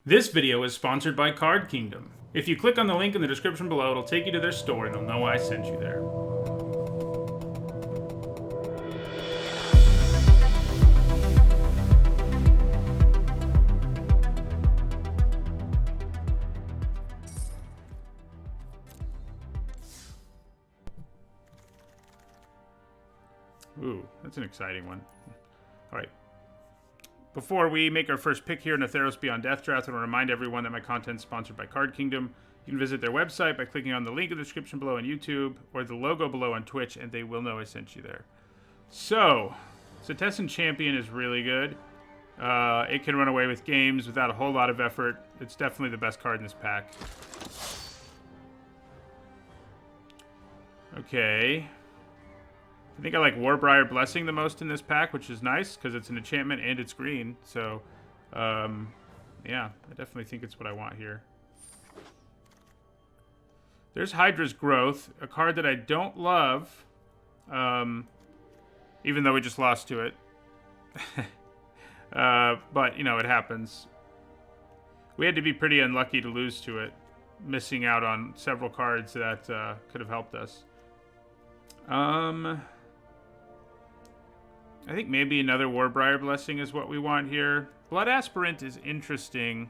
This video is sponsored by Card Kingdom. If you click on the link in the description below, it'll take you to their store and they'll know I sent you there. Ooh, that's an exciting one. All right. Before we make our first pick here in the Theros Beyond Death Draft, I want to remind everyone that my content is sponsored by Card Kingdom. You can visit their website by clicking on the link in the description below on YouTube or the logo below on Twitch, and they will know I sent you there. So, Cetessan Champion is really good. It can run away with games without a whole lot of effort. It's definitely the best card in this pack. Okay. I think I like Warbriar Blessing the most in this pack, which is nice because it's an enchantment and it's green. So, yeah, I definitely think it's what I want here. There's Hydra's Growth, a card that I don't love, even though we just lost to it. But, you know, it happens. We had to be pretty unlucky to lose to it, missing out on several cards that could have helped us. I think maybe another Warbriar Blessing is what we want here. Blood Aspirant is interesting.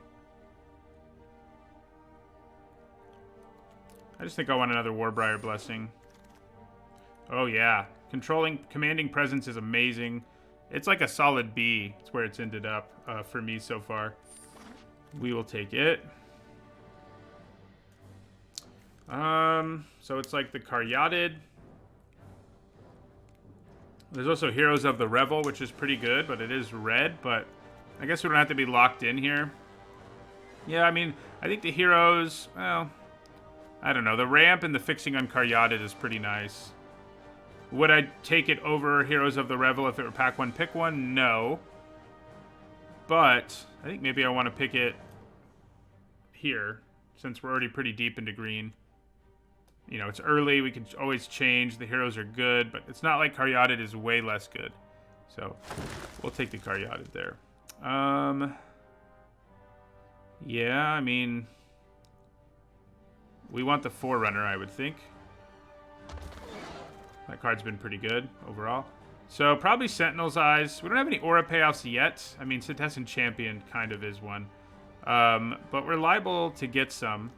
I just think I want another Warbriar Blessing. Oh yeah, Commanding Presence is amazing. It's like a solid B. It's where it's ended up for me so far. We will take it. So it's like the Caryatid. There's also Heroes of the Revel, which is pretty good, but it is red. But I guess we don't have to be locked in here. Yeah, I mean, I think the Heroes, well, I don't know. The ramp and the fixing on Caryatid is pretty nice. Would I take it over Heroes of the Revel if it were pack one, pick one? No. But I think maybe I want to pick it here, since we're already pretty deep into green. You know, it's early. We can always change. The heroes are good, but it's not like Caryatid is way less good. So we'll take the Caryatid there. Yeah, I mean, we want the Forerunner, I would think. That card's been pretty good overall. So probably Sentinel's Eyes. We don't have any Aura payoffs yet. I mean, Cetessan Champion kind of is one. But we're liable to get some.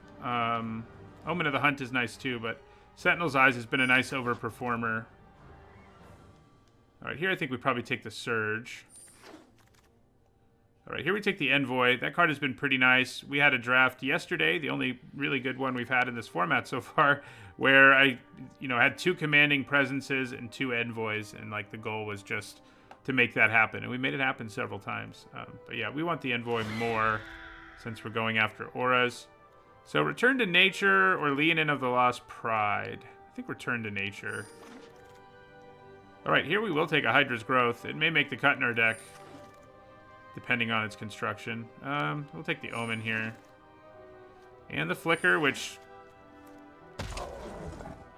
Omen of the Hunt is nice too, but Sentinel's Eyes has been a nice overperformer. Alright, here I think we probably take the Surge. Alright, here we take the Envoy. That card has been pretty nice. We had a draft yesterday, the only really good one we've had in this format so far, where I, had 2 Commanding Presences and 2 Envoys, and like the goal was just to make that happen, and we made it happen several times. But yeah, we want the Envoy more since we're going after auras. So Return to Nature or Leonin of the Lost Pride. I think Return to Nature. Alright, here we will take a Hydra's Growth. It may make the cut in our deck, depending on its construction. We'll take the Omen here. And the Flicker, which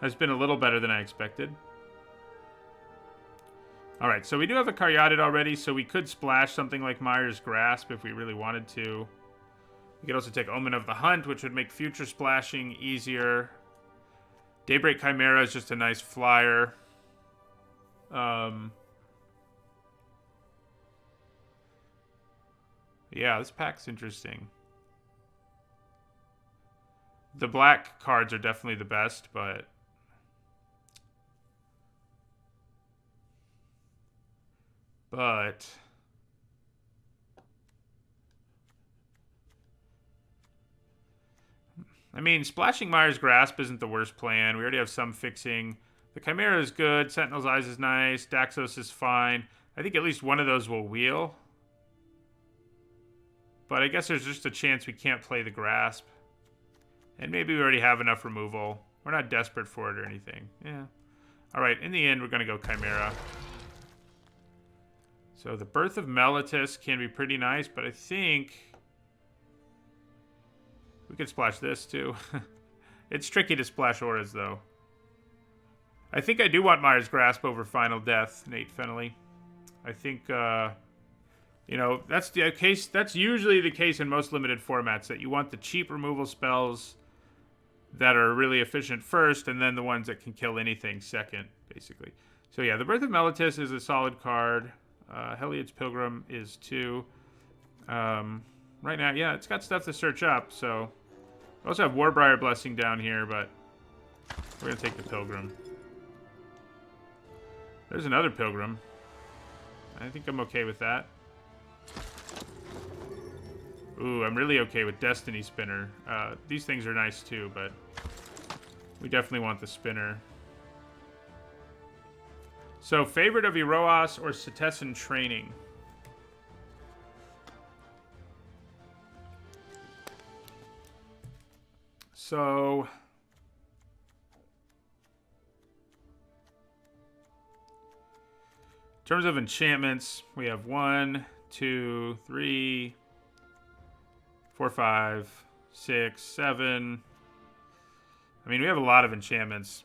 has been a little better than I expected. Alright, so we do have a Caryatid already, so we could splash something like Mire's Grasp if we really wanted to. You could also take Omen of the Hunt, which would make future splashing easier. Daybreak Chimera is just a nice flyer. Yeah, this pack's interesting. The black cards are definitely the best, but... I mean, splashing Mire's Grasp isn't the worst plan. We already have some fixing. The Chimera is good. Sentinel's Eyes is nice. Daxos is fine. I think at least one of those will wheel. But I guess there's just a chance we can't play the Grasp. And maybe we already have enough removal. We're not desperate for it or anything. Yeah. Alright, in the end, we're going to go Chimera. So the Birth of Meletis can be pretty nice, but I think... we could splash this, too. It's tricky to splash auras, though. I think I do want Mire's Grasp over Final Death, Nate Fennelly. I think You know, that's the case. That's usually the case in most limited formats, that you want the cheap removal spells that are really efficient first, and then the ones that can kill anything second, basically. So yeah, the Birth of Meletis is a solid card. Heliod's Pilgrim is too. Right now, yeah, it's got stuff to search up, so... We also have Warbriar Blessing down here, but we're going to take the Pilgrim. There's another Pilgrim. I think I'm okay with that. Ooh, I'm really okay with Destiny Spinner. These things are nice too, but we definitely want the Spinner. So, favorite of Iroas or Setessan Training? So... in terms of enchantments, we have 1, 2, 3, 4, 5, 6, 7. I mean, we have a lot of enchantments.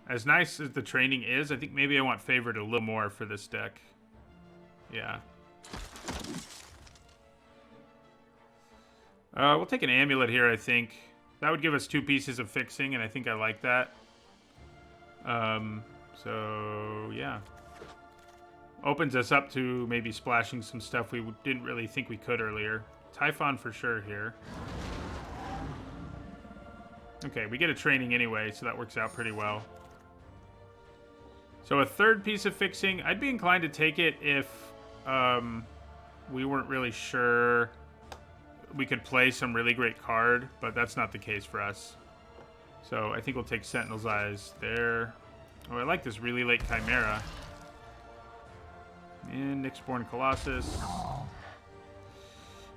As nice as the training is, I think maybe I want favorite a little more for this deck. Yeah. We'll take an amulet here, I think. That would give us 2 pieces of fixing, and I think I like that. So, yeah. Opens us up to maybe splashing some stuff we didn't really think we could earlier. Typhon for sure here. Okay, we get a training anyway, so that works out pretty well. So a 3rd piece of fixing. I'd be inclined to take it if we weren't really sure we could play some really great card, but that's not the case for us. So I think we'll take Sentinel's Eyes there. Oh, I like this really late Chimera. And Nyxborn Colossus.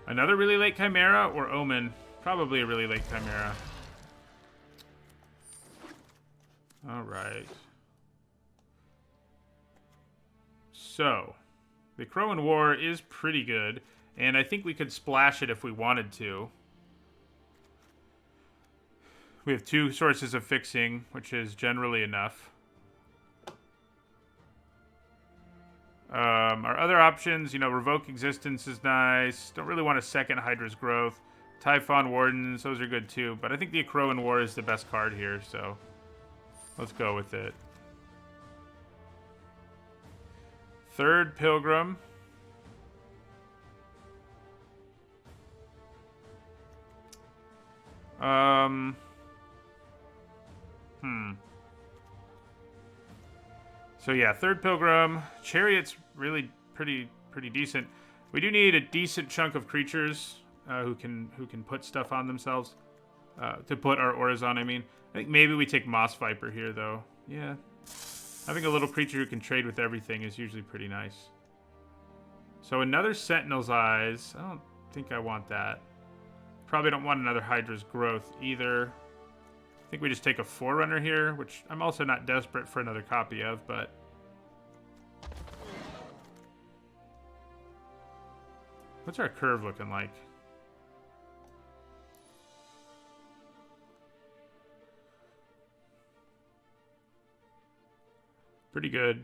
Another really late Chimera or Omen? Probably a really late Chimera. Alright. So, the Crow in War is pretty good, and I think we could splash it if we wanted to. We have 2 sources of fixing, which is generally enough. Our other options, you know, Revoke Existence is nice. Don't really want a second Hydra's Growth. Typhon Wardens, those are good too. But I think the Crow in War is the best card here, so let's go with it. 3rd Pilgrim. So yeah, 3rd Pilgrim. Chariot's really pretty decent. We do need a decent chunk of creatures who can put stuff on themselves. To put our auras on, I mean. I think maybe we take Moss Viper here, though. Yeah. Having a little creature who can trade with everything is usually pretty nice. So another Sentinel's Eyes. I don't think I want that. Probably don't want another Hydra's Growth either. I think we just take a Forerunner here, which I'm also not desperate for another copy of, but... what's our curve looking like? Pretty good.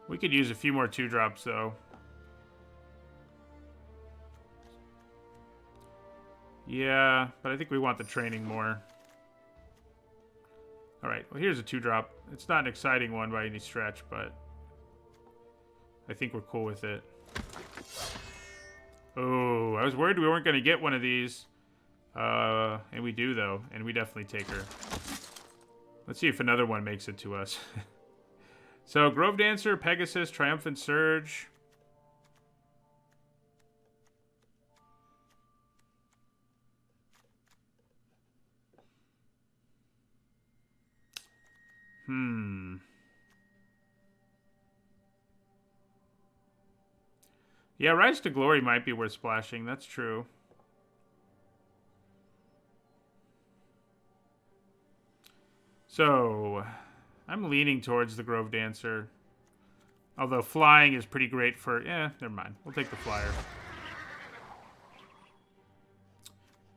We could use a few more 2-drops, though. Yeah, but I think we want the training more. Alright, well here's a 2-drop. It's not an exciting one by any stretch, but I think we're cool with it. Oh, I was worried we weren't going to get one of these. And we do, though, and we definitely take her. Let's see if another one makes it to us. So, Grove Dancer, Pegasus, Triumphant Surge... Yeah, Rise to Glory might be worth splashing. That's true. So, I'm leaning towards the Grove Dancer. Although flying is pretty great for... never mind. We'll take the flyer.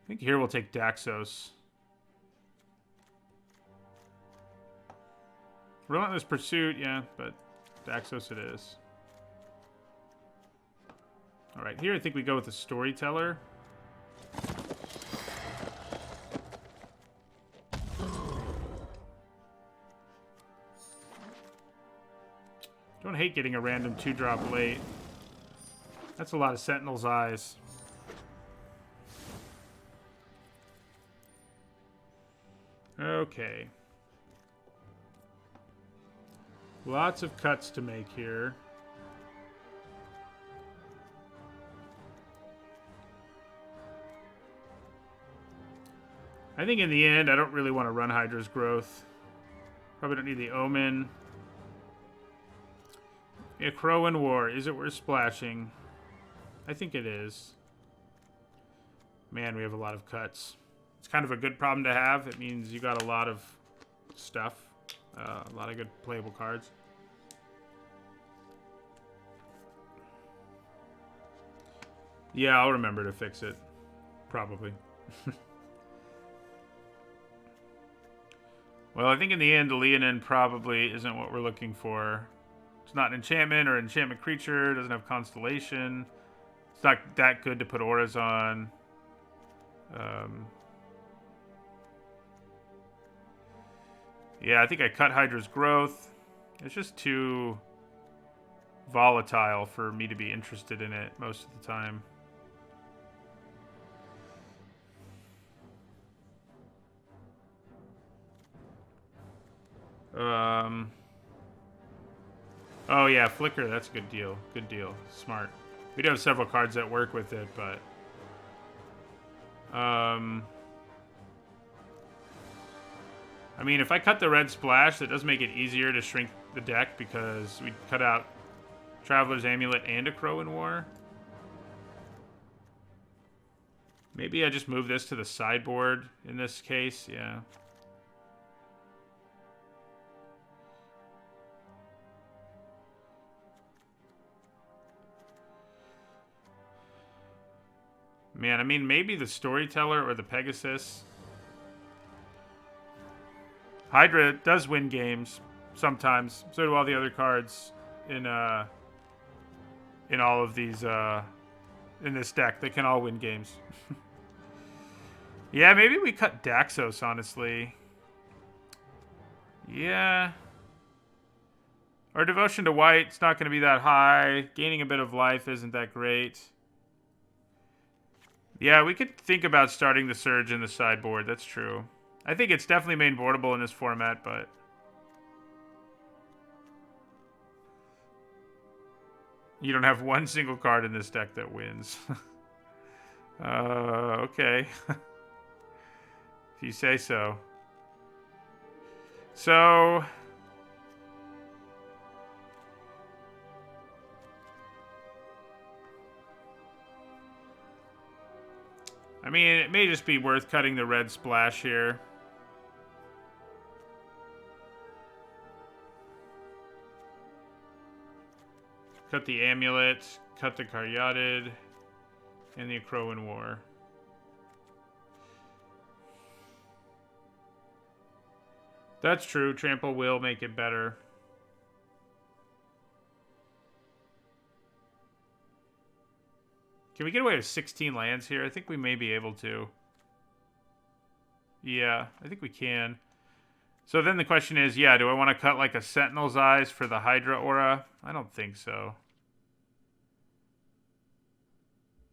I think here we'll take Daxos. Relentless Pursuit, yeah, but Daxos it is. All right, here I think we go with the Storyteller. Don't hate getting a random 2-drop late. That's a lot of Sentinel's Eyes. Okay. Lots of cuts to make here. I think in the end, I don't really want to run Hydra's Growth. Probably don't need the Omen. Yeah, Crow and War. Is it worth splashing? I think it is. Man, we have a lot of cuts. It's kind of a good problem to have. It means you got a lot of stuff. A lot of good playable cards. Yeah, I'll remember to fix it. Probably. Well, I think in the end, the Leonin probably isn't what we're looking for. It's not an enchantment or enchantment creature. It doesn't have Constellation. It's not that good to put auras on. Yeah, I think I cut Hydra's Growth. It's just too volatile for me to be interested in it most of the time. Oh yeah, Flicker, that's a good deal. Good deal. Smart. We do have several cards that work with it, but I mean, if I cut the red splash, that does make it easier to shrink the deck because we cut out Traveler's Amulet and a Crow in War. Maybe I just move this to the sideboard in this case, yeah. Man, I mean, maybe the Storyteller or the Pegasus. Hydra does win games sometimes. So do all the other cards in all of these in this deck. They can all win games. Yeah, maybe we cut Daxos, honestly. Yeah. Our Devotion to White's not going to be that high. Gaining a bit of life isn't that great. Yeah, we could think about starting the Surge in the sideboard. That's true. I think it's definitely main boardable in this format, but you don't have one single card in this deck that wins. Okay. If you say so. So I mean, it may just be worth cutting the red splash here. Cut the Amulet, cut the Caryatid, and the Crow in War. That's true. Trample will make it better. Can we get away with 16 lands here? I think we may be able to. Yeah, I think we can. So then the question is, yeah, do I want to cut like a Sentinel's Eyes for the Hydra Aura? I don't think so.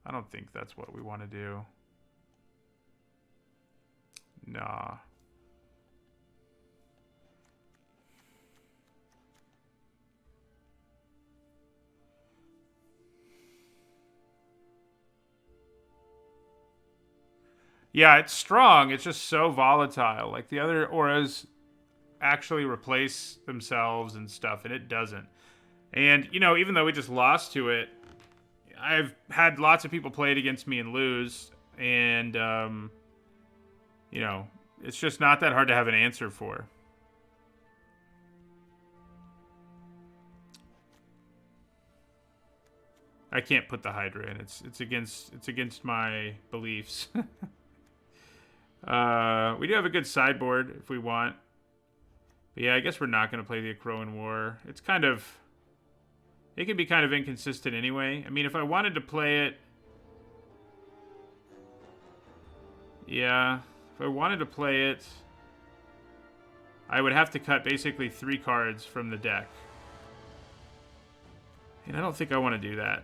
I don't think that's what we want to do. Nah. Yeah, it's strong. It's just so volatile. Like the other auras actually replace themselves and stuff, and it doesn't. And, you know, even though we just lost to it, I've had lots of people play it against me and lose. And, you know, it's just not that hard to have an answer for. I can't put the Hydra in. It's against my beliefs. We do have a good sideboard if we want. But yeah, I guess we're not going to play the Akroan War. It's kind of... It can be kind of inconsistent anyway. I mean, if I wanted to play it... Yeah, if I wanted to play it, I would have to cut basically 3 cards from the deck. And I don't think I want to do that.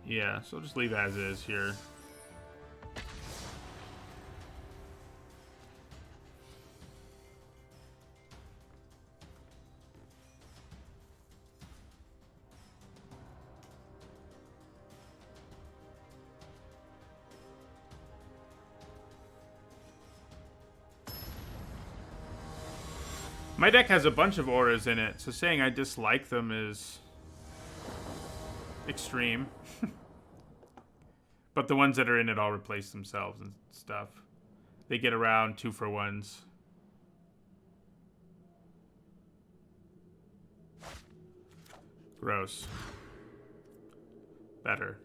Yeah, so I'll just leave as is here. My deck has a bunch of auras in it, so saying I dislike them is extreme. But the ones that are in it all replace themselves and stuff. They get around 2-for-1s. Gross. Better.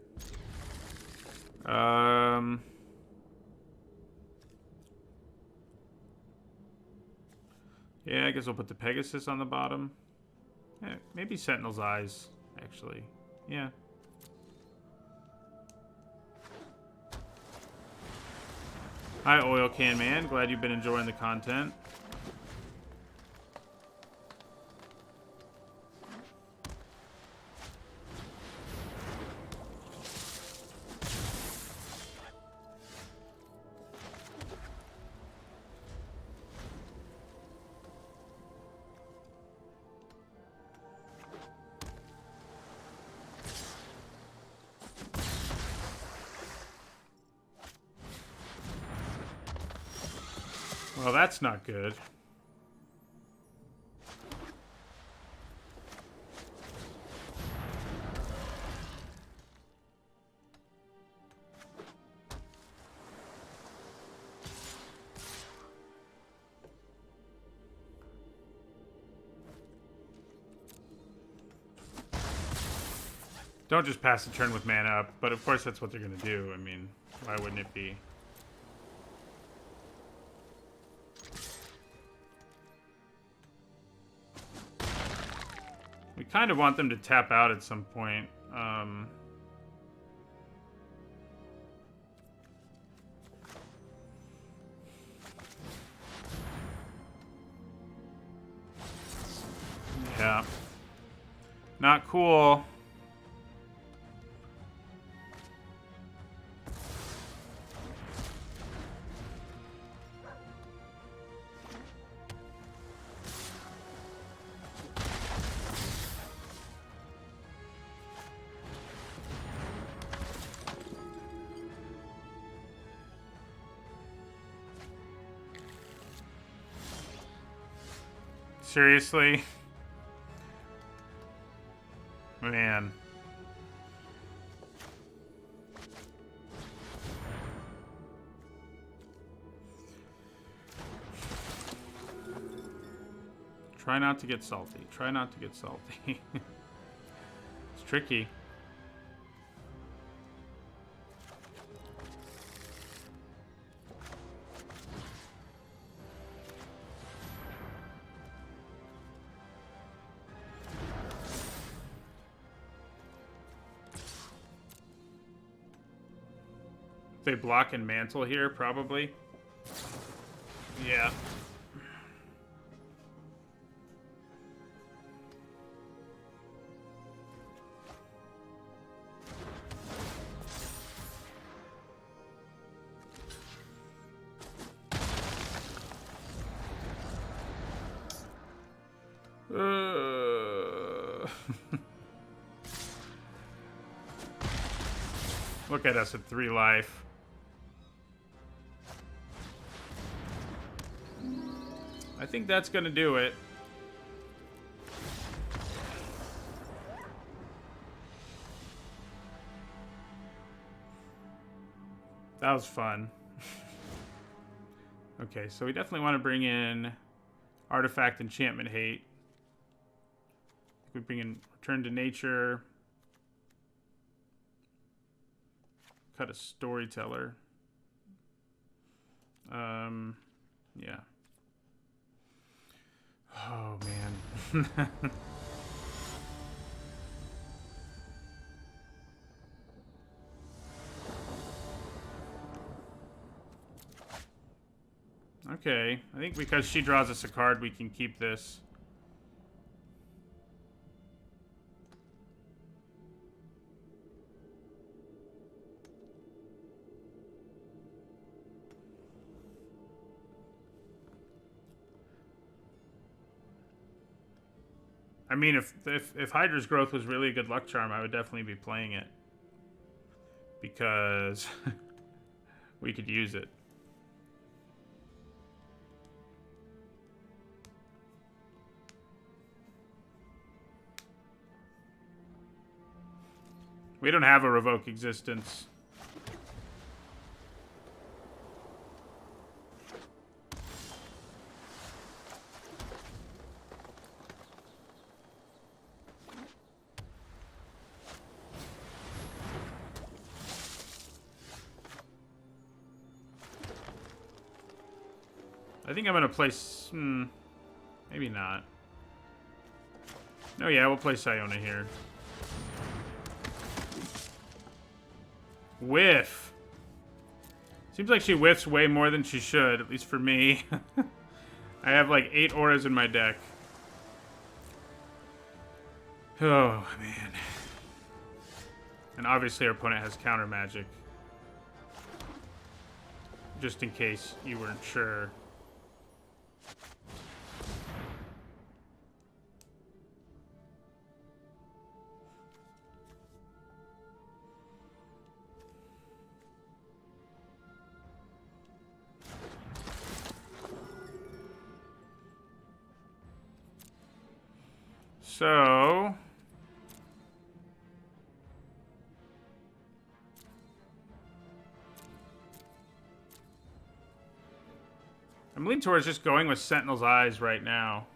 Yeah, I guess we'll put the Pegasus on the bottom. Yeah, maybe Sentinel's Eyes, actually. Yeah. Hi, Oil Can Man. Glad you've been enjoying the content. Well, that's not good. Don't just pass the turn with mana up, but of course that's what they're going to do. I mean, why wouldn't it be? We kind of want them to tap out at some point. Yeah. Not cool. Seriously? Man. Try not to get salty. Try not to get salty. It's tricky. They block and mantle here, probably. Yeah. Look at us at 3 life. I think that's gonna do it. That was fun. Okay, so we definitely want to bring in Artifact Enchantment Hate. We bring in Return to Nature. Cut a Storyteller. Yeah. Oh, man. Okay. I think because she draws us a card, we can keep this. I mean, if Hydra's Growth was really a good luck charm, I would definitely be playing it. Because we could use it. We don't have a Revoke Existence. I think I'm going to play... maybe not. Oh yeah, we'll play Siona here. Whiff. Seems like she whiffs way more than she should, at least for me. I have like 8 auras in my deck. Oh, man. And obviously our opponent has counter magic. Just in case you weren't sure. So... I'm leaning towards just going with Sentinel's Eyes right now.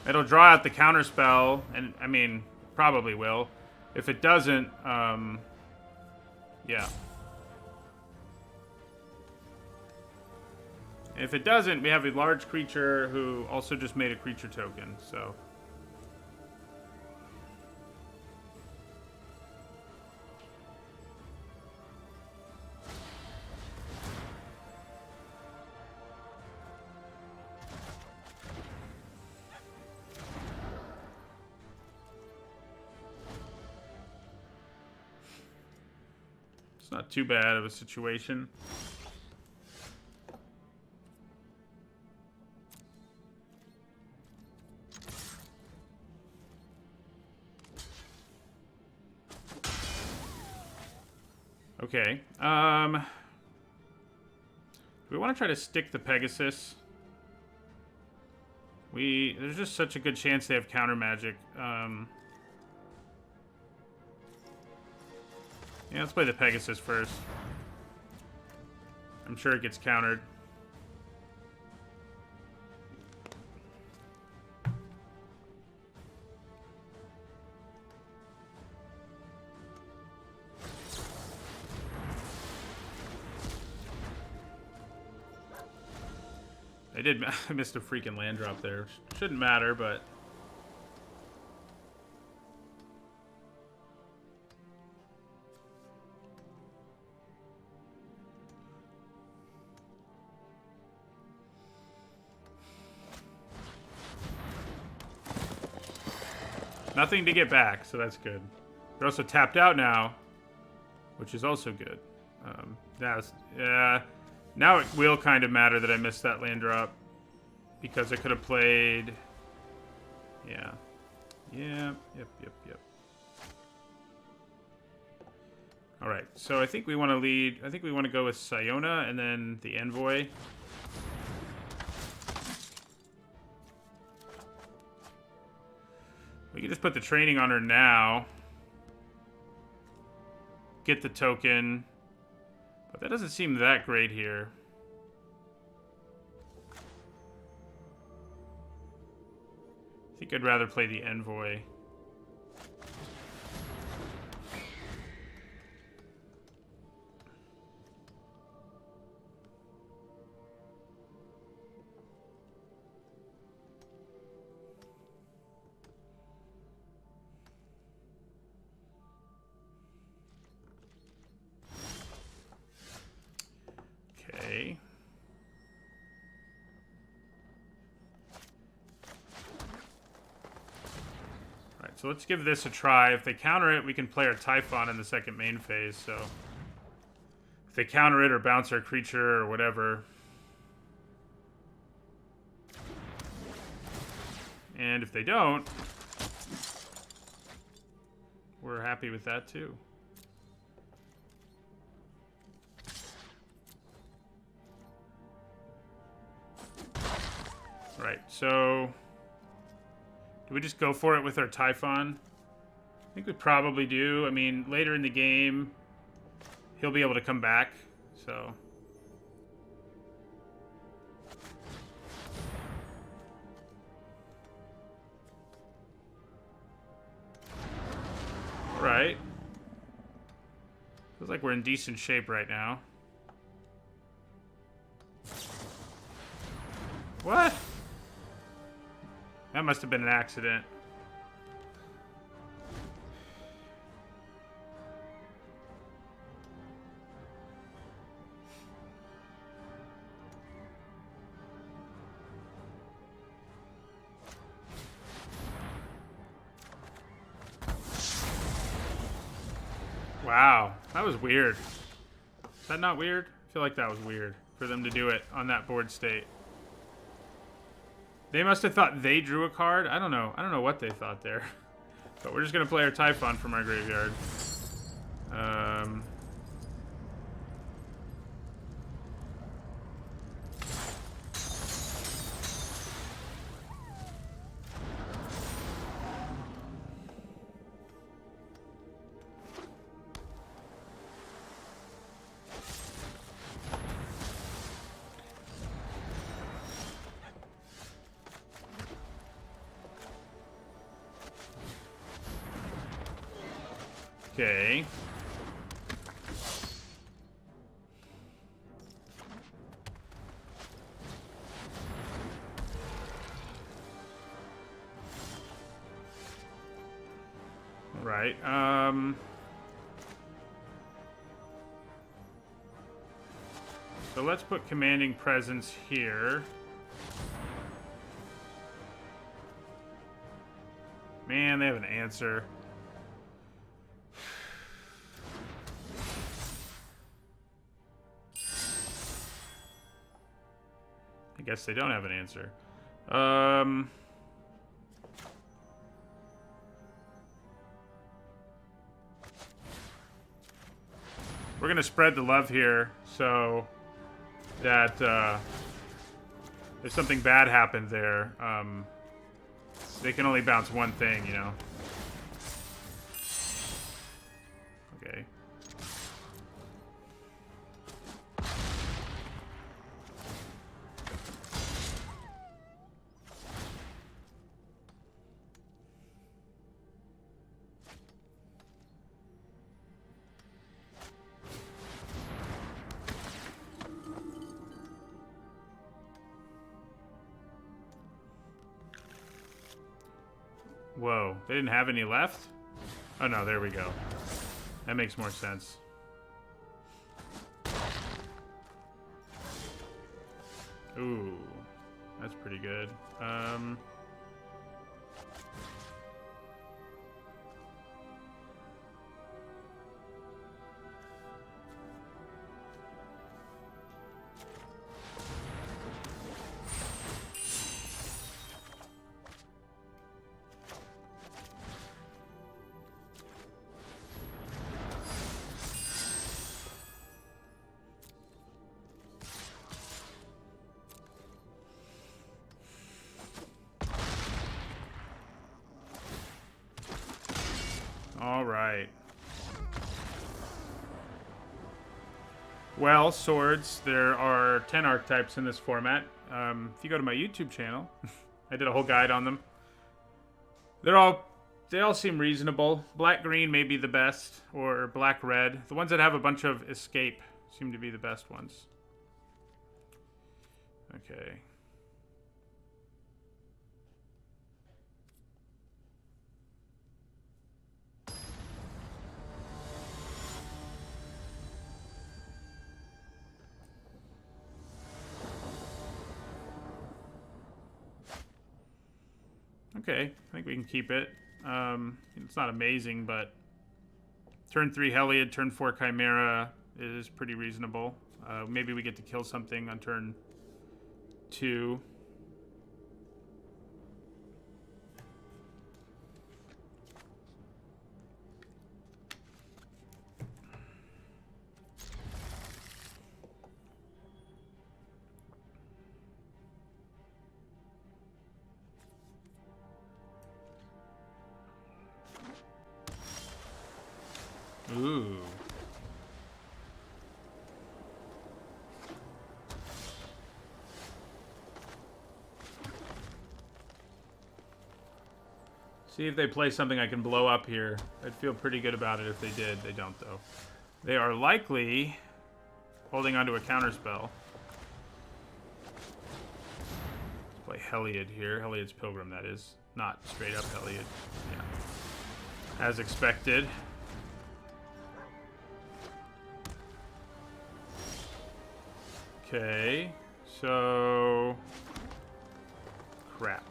It'll draw out the counter spell, and I mean, probably will. If it doesn't, yeah. If it doesn't, we have a large creature who also just made a creature token, so... It's not too bad of a situation. Okay. Do we want to try to stick the Pegasus? There's just such a good chance they have counter magic. Yeah, let's play the Pegasus first. I'm sure it gets countered. I missed a freaking land drop there. Shouldn't matter, but... Nothing to get back, so that's good. They're also tapped out now, which is also good. Now it will kind of matter that I missed that land drop, because I could have played... Yeah. Yep. Alright, so I think we want to lead... I think we want to go with Siona and then the Envoy. We can just put the training on her now. Get the token. But that doesn't seem that great here. I think I'd rather play the Envoy. Okay. Alright, so let's give this a try. If they counter it, we can play our Typhon in the second main phase, so... If they counter it or bounce our creature or whatever... And if they don't... We're happy with that, too. Right, so... Do we just go for it with our Typhon? I think we probably do. I mean, later in the game, he'll be able to come back, so... Alright. Feels like we're in decent shape right now. What? That must have been an accident. Wow, that was weird. Is that not weird? I feel like that was weird for them to do it on that board state. They must have thought they drew a card. I don't know. I don't know what they thought there. But we're just going to play our Typhon from our graveyard. Okay. Right. So let's put Commanding Presence here. Man, they have an answer. I guess they don't have an answer. We're gonna spread the love here so that if something bad happened there, they can only bounce one thing, you know. Okay. Whoa, they didn't have any left? Oh no, there we go. That makes more sense. Ooh, that's pretty good. All right. Well, swords, there are 10 archetypes in this format. If you go to my YouTube channel, I did a whole guide on them. They all seem reasonable. Black-green may be the best, or black-red. The ones that have a bunch of escape seem to be the best ones. Okay. Okay, I think we can keep it. It's not amazing, but turn 3 Heliod, turn 4 Chimera is pretty reasonable. Maybe we get to kill something on turn 2. Ooh. See if they play something I can blow up here. I'd feel pretty good about it if they did. They don't, though. They are likely holding onto a counterspell. Let's play Heliod here. Heliod's Pilgrim, that is. Not straight up Heliod. Yeah. As expected. Okay, so crap.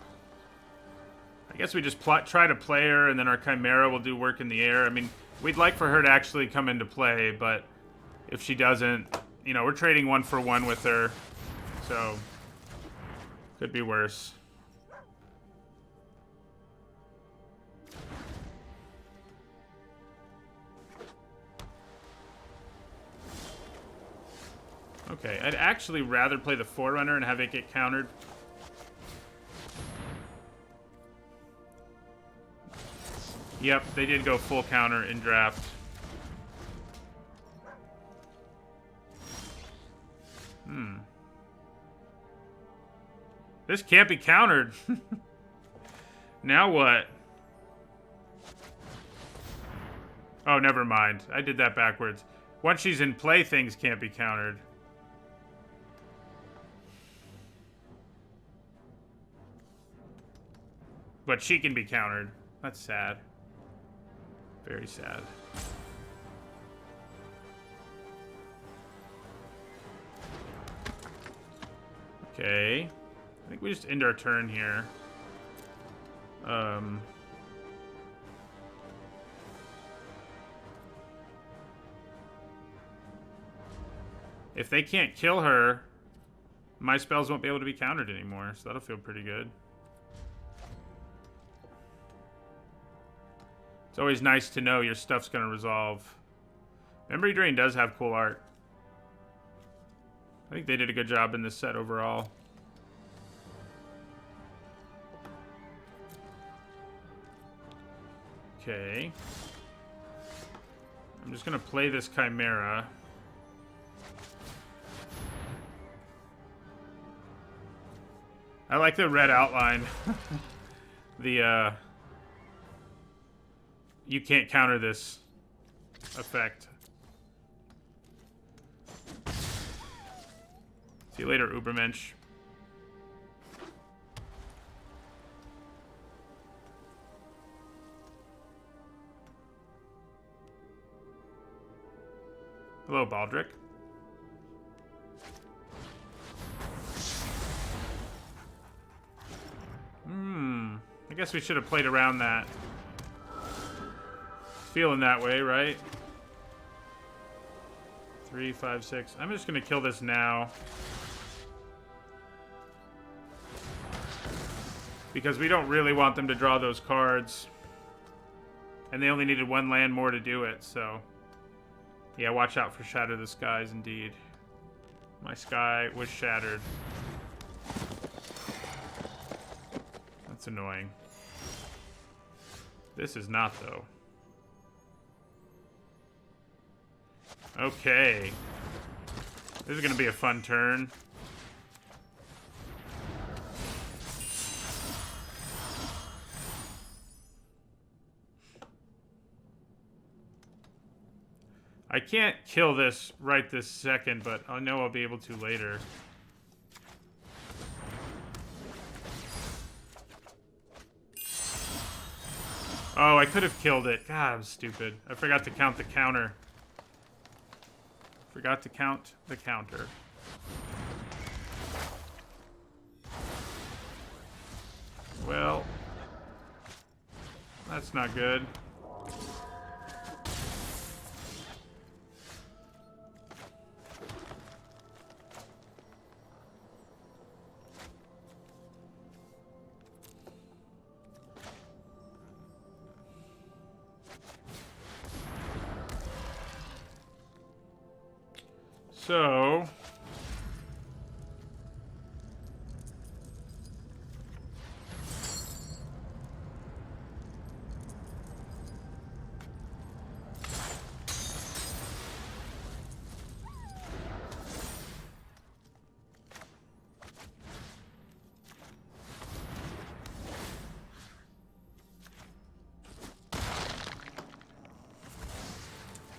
I guess we just try to play her, and then our Chimera will do work in the air. I mean, we'd like for her to actually come into play, but if she doesn't, you know, we're trading 1 for 1 with her, so could be worse. Okay, I'd actually rather play the Forerunner and have it get countered. Yep, they did go full counter in draft. This can't be countered. Now what? Oh, never mind. I did that backwards. Once she's in play, things can't be countered. But she can be countered. That's sad. Very sad. Okay. I think we just end our turn here. If they can't kill her, my spells won't be able to be countered anymore, so that'll feel pretty good. It's always nice to know your stuff's going to resolve. Memory Drain does have cool art. I think they did a good job in this set overall. Okay. I'm just going to play this Chimera. I like the red outline. The, you can't counter this effect. See you later, Ubermensch. Hello, Baldric. I guess we should have played around that. Feeling that way, right? 3, 5, 6. I'm just gonna kill this now. Because we don't really want them to draw those cards. And they only needed 1 land more to do it, so... Yeah, watch out for Shatter the Skies, indeed. My sky was shattered. That's annoying. This is not, though. Okay. This is going to be a fun turn. I can't kill this right this second, but I know I'll be able to later. Oh, I could have killed it. God, I'm stupid. I forgot to count the counter. Forgot to count the counter. Well, that's not good. So, of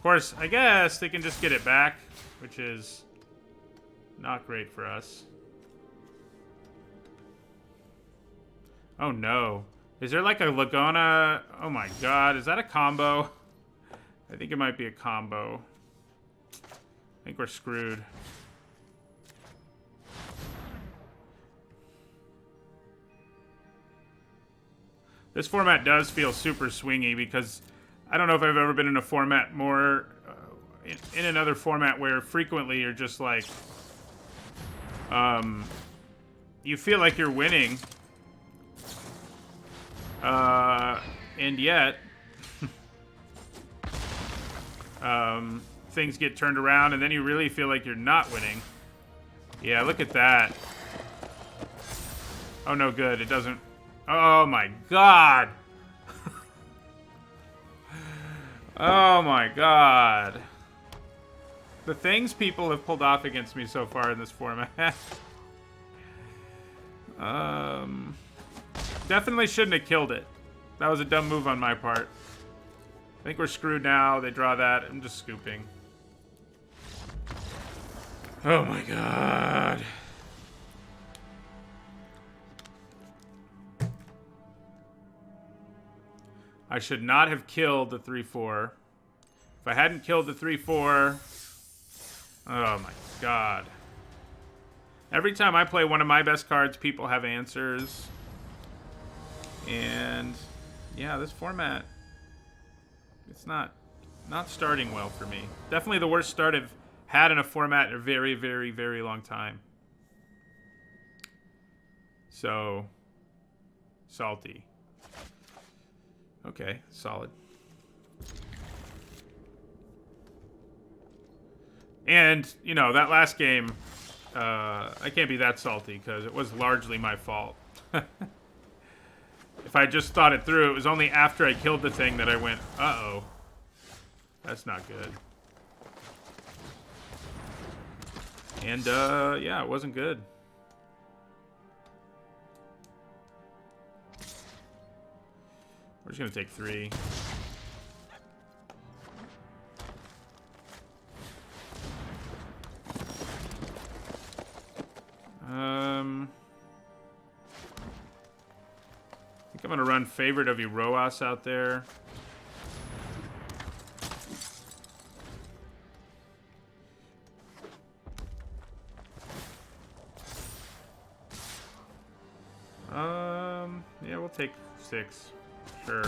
course, I guess they can just get it back, which is not great for us. Oh no. Is there like a Laguna? Oh my god, is that a combo? I think it might be a combo. I think we're screwed. This format does feel super swingy because I don't know if I've ever been in a format more... in another format where frequently you're just like... you feel like you're winning. And yet... things get turned around and then you really feel like you're not winning. Yeah, look at that. Oh, no good. It doesn't... Oh, my God. Oh, my God. The things people have pulled off against me so far in this format. Definitely shouldn't have killed it. That was a dumb move on my part. I think we're screwed now. They draw that. I'm just scooping. Oh my god. I should not have killed the 3-4. If I hadn't killed the 3-4... Oh my god. Every time I play one of my best cards, people have answers. And... yeah, this format... it's not starting well for me. Definitely the worst start I've had in a format in a very, very, very long time. So... salty. Okay, solid. And, you know, that last game, I can't be that salty because it was largely my fault. If I just thought it through, it was only after I killed the thing that I went, uh-oh. That's not good. And, yeah, it wasn't good. We're just gonna take 3. I think I'm gonna run Favorite of Iroas out there. Yeah, we'll take 6. Sure.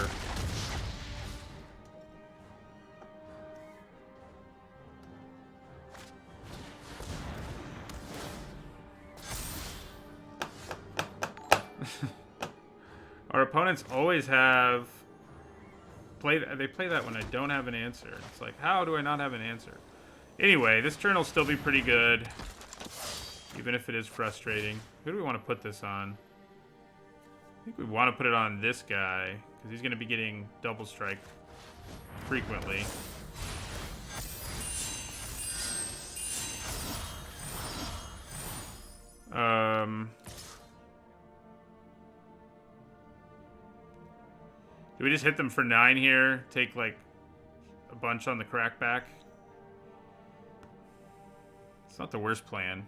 Our opponents always have they play that when I don't have an answer. It's like, how do I not have an answer? Anyway, this turn will still be pretty good, even if it is frustrating. Who do we want to put this on? I think we want to put it on this guy, because he's going to be getting double strike frequently. Do we just hit them for 9 here? Take, like, a bunch on the crackback? It's not the worst plan.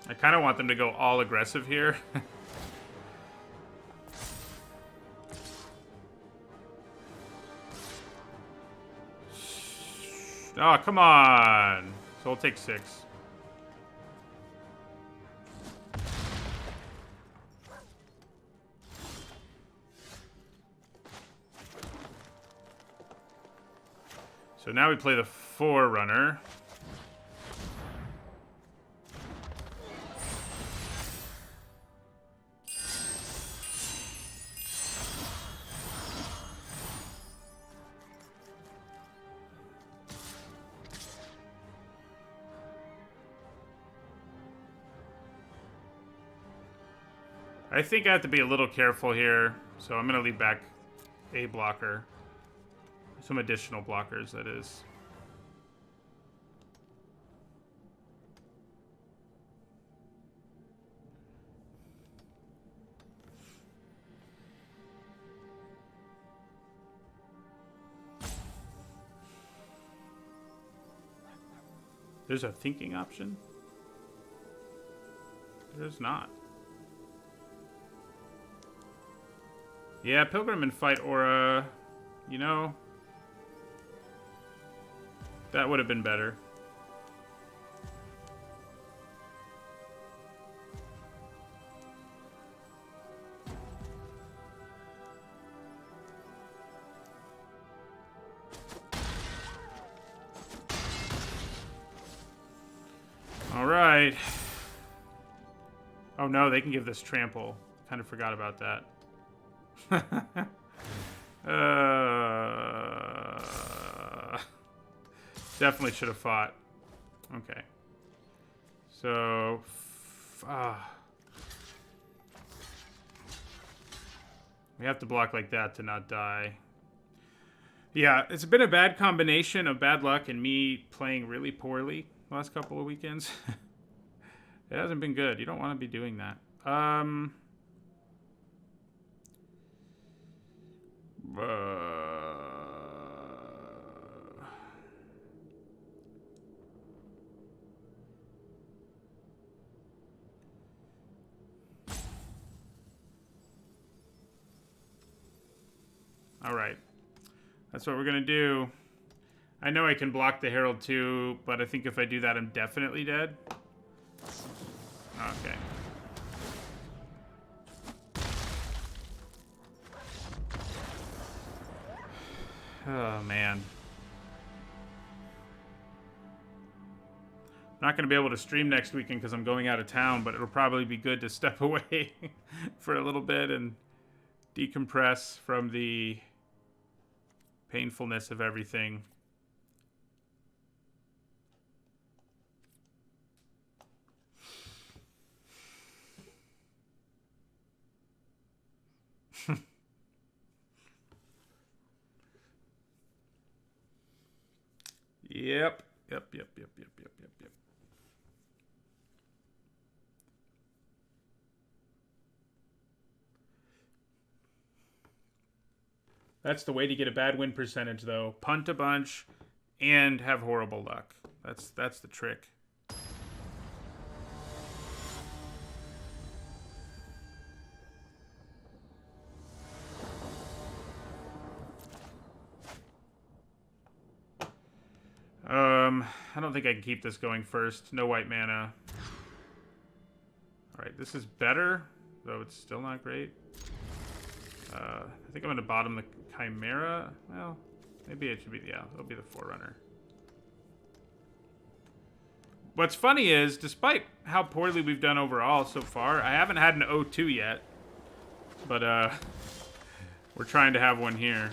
I kind of want them to go all aggressive here. Oh, come on. So we'll take 6. So now we play the Forerunner. I think I have to be a little careful here, so I'm going to leave back a blocker. Some additional blockers, that is. There's a thinking option? There's not. Yeah, Pilgrim and Fight Aura, you know, that would have been better. All right. Oh no, they can give this trample. Kind of forgot about that. Definitely should have fought. Okay. So, we have to block like that to not die. Yeah, it's been a bad combination of bad luck and me playing really poorly the last couple of weekends. It hasn't been good. You don't want to be doing that. All right. That's what we're going to do. I know I can block the Herald too, but I think if I do that, I'm definitely dead. Okay. Oh, man. I'm not going to be able to stream next weekend because I'm going out of town, but it'll probably be good to step away for a little bit and decompress from the painfulness of everything. Yep. That's the way to get a bad win percentage, though. Punt a bunch and have horrible luck. That's the trick. I don't think I can keep this going first. No white mana. Alright, this is better, though it's still not great. I think I'm going to bottom the Chimera. Well, maybe it should be, yeah, it'll be the Forerunner. What's funny is, despite how poorly we've done overall so far, I haven't had an 0-2 yet. But, we're trying to have one here.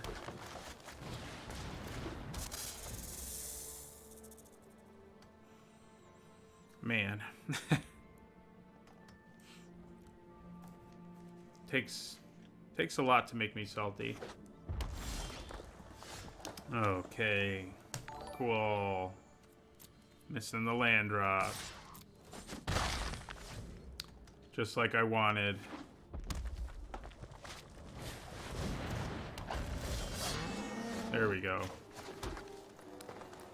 Man. Takes a lot to make me salty. Okay. Cool. Missing the land drop. Just like I wanted. There we go.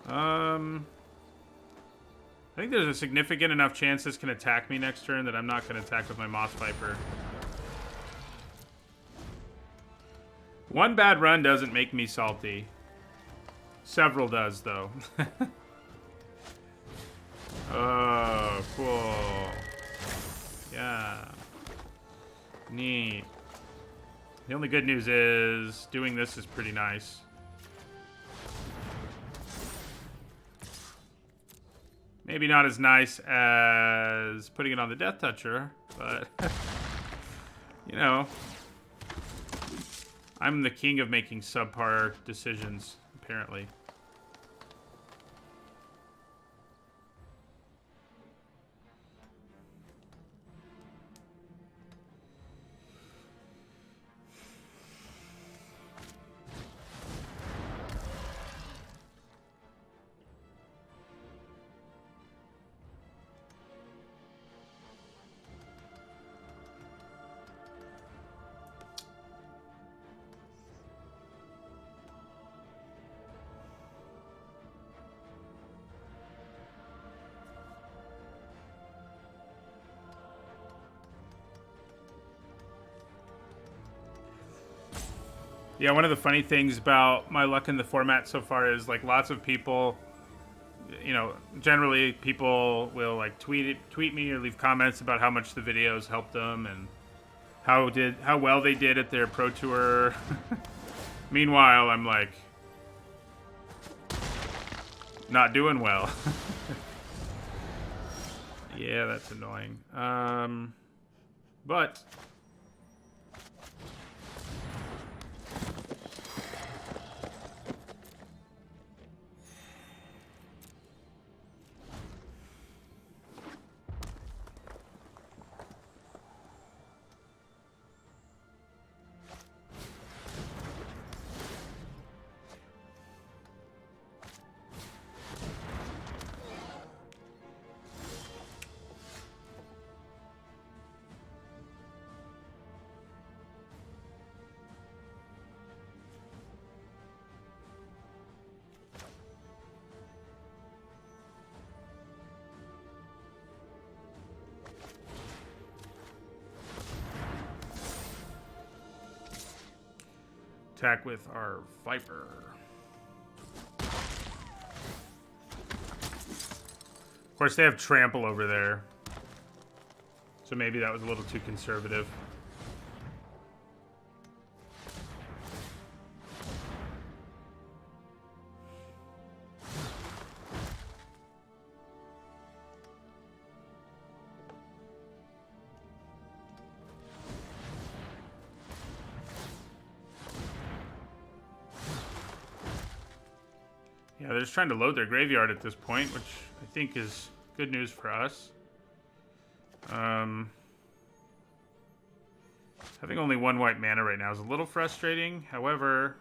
I think there's a significant enough chance this can attack me next turn that I'm not going to attack with my Moth Viper. One bad run doesn't make me salty. Several does, though. Oh, cool. Yeah. Neat. The only good news is doing this is pretty nice. Maybe not as nice as putting it on the Death Toucher, but you know, I'm the king of making subpar decisions, apparently. Yeah, one of the funny things about my luck in the format so far is like lots of people, you know, generally people will like tweet me or leave comments about how much the videos helped them and how well they did at their pro tour. Meanwhile, I'm like not doing well. Yeah, that's annoying. But attack with our Viper. Of course, they have Trample over there. So maybe that was a little too conservative. Yeah, they're just trying to load their graveyard at this point, which I think is good news for us. Having only one white mana right now is a little frustrating. However,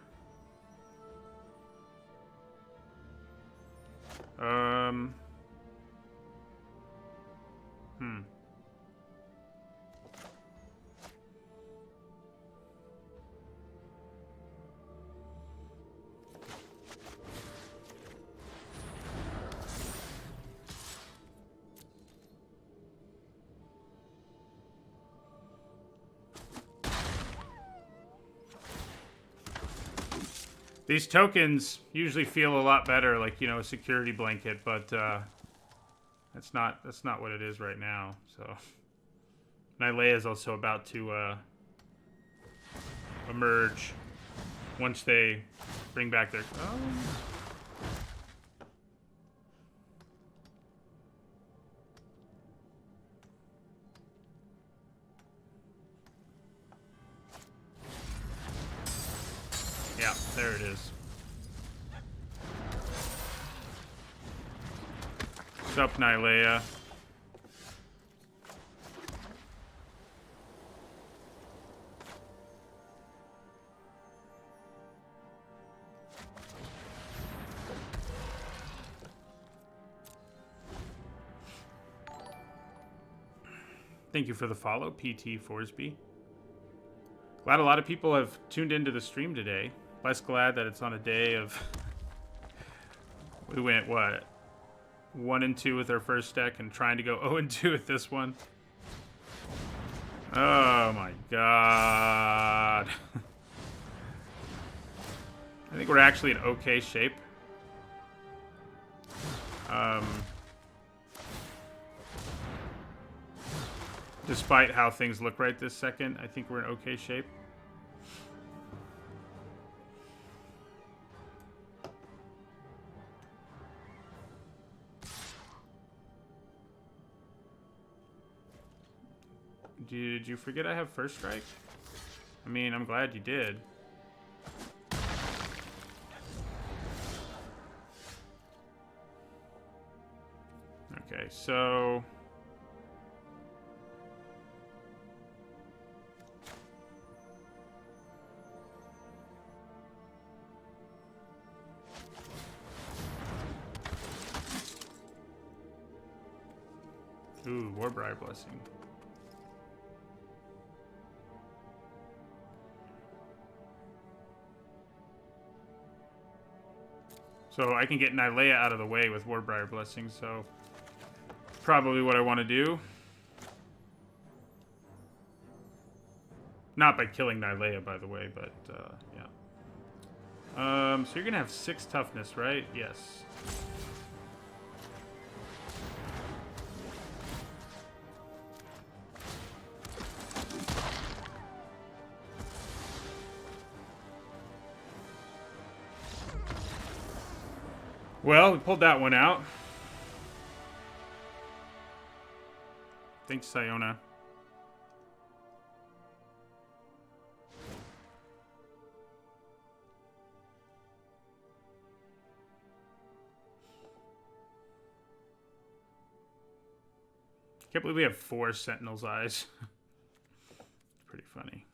these tokens usually feel a lot better, like, you know, a security blanket, but that's not what it is right now. So Nylea is also about to emerge once they bring back their. Oh. Yeah, there it is. What's up, Nylea? Thank you for the follow, PT Forsby. Glad a lot of people have tuned into the stream today. Less glad that it's on a day of... We went, what? 1-2 with our first deck and trying to go 0-2 with this one. Oh my god. I think we're actually in okay shape. Despite how things look right this second, I think we're in okay shape. Did you forget I have first strike? I mean, I'm glad you did. Okay, so... Ooh, Warbriar Blessing. So I can get Nylea out of the way with Warbriar Blessing, so probably what I want to do. Not by killing Nylea, by the way, but yeah. So you're gonna have 6 toughness, right? Yes. Well, we pulled that one out. Thanks, Siona. Can't believe we have 4 Sentinel's Eyes. Pretty funny.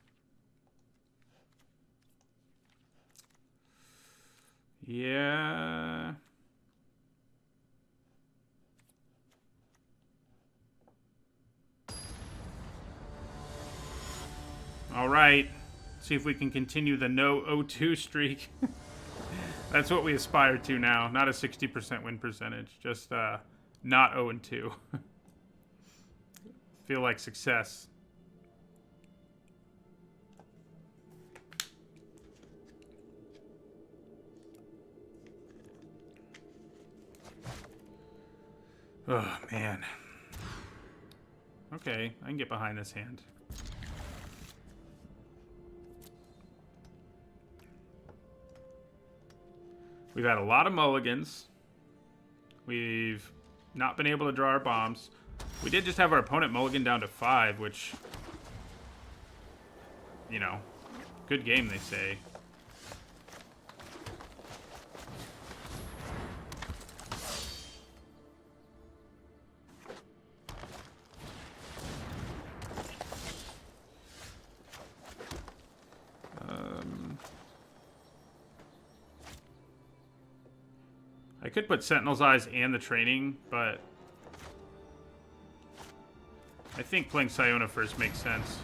Yeah. All right. See if we can continue the no 0-2 streak. That's what we aspire to now. Not a 60% win percentage. Just not 0-2. Feel like success. Oh, man. Okay, I can get behind this hand. We've had a lot of mulligans. We've not been able to draw our bombs. We did just have our opponent mulligan down to 5, which, you know, good game, they say. I could put Sentinel's Eyes and the training, but I think playing Siona first makes sense.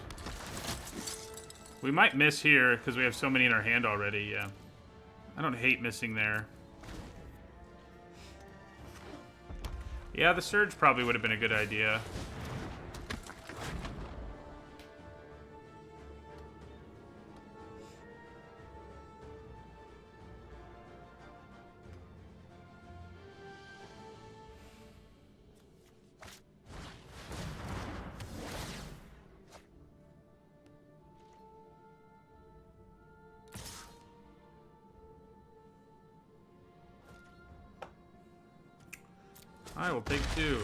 We might miss here because we have so many in our hand already, yeah. I don't hate missing there. Yeah, the Surge probably would have been a good idea. I will take 2.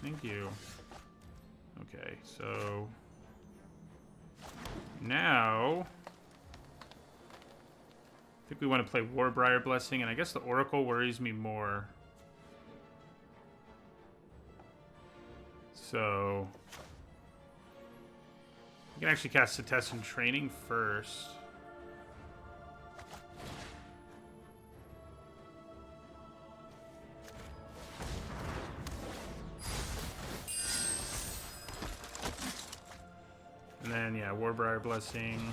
Thank you. Okay, so now I think we want to play Warbriar Blessing, and I guess the Oracle worries me more. So we can actually cast Setessan Training first. then, yeah, Warbriar Blessing.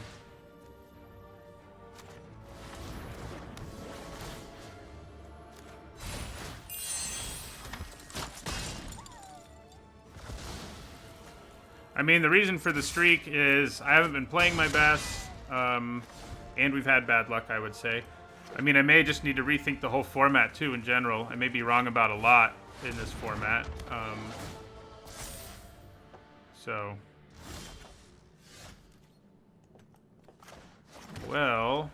I mean, the reason for the streak is I haven't been playing my best, and we've had bad luck, I would say. I mean, I may just need to rethink the whole format, too, in general. I may be wrong about a lot in this format. So... Well,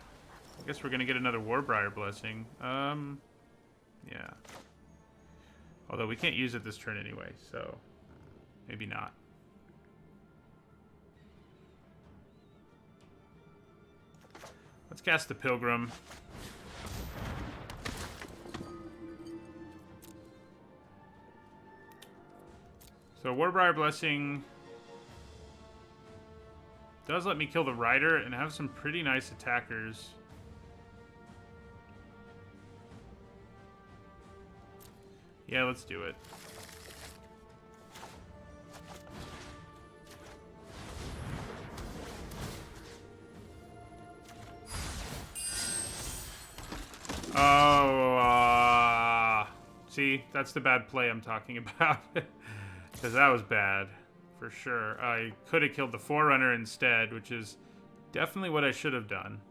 I guess we're going to get another Warbriar Blessing. Yeah. Although we can't use it this turn anyway, so maybe not. Let's cast the Pilgrim. So Warbriar Blessing does let me kill the Rider and have some pretty nice attackers. Yeah, let's do it. Oh, see, that's the bad play I'm talking about. Because that was bad, for sure. I could have killed the Forerunner instead, which is definitely what I should have done.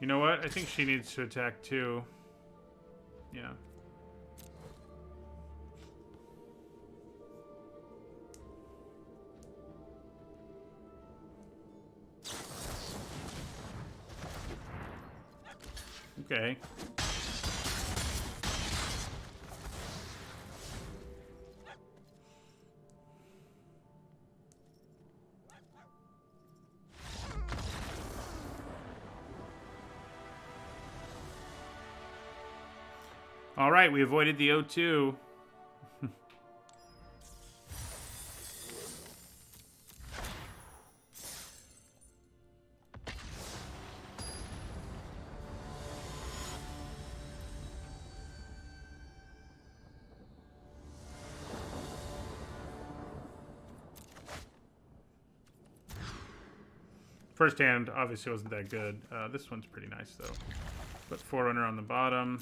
You know what? I think she needs to attack too. Yeah. Okay. All right, we avoided the O2. First hand obviously wasn't that good. This one's pretty nice though. Put Forerunner on the bottom.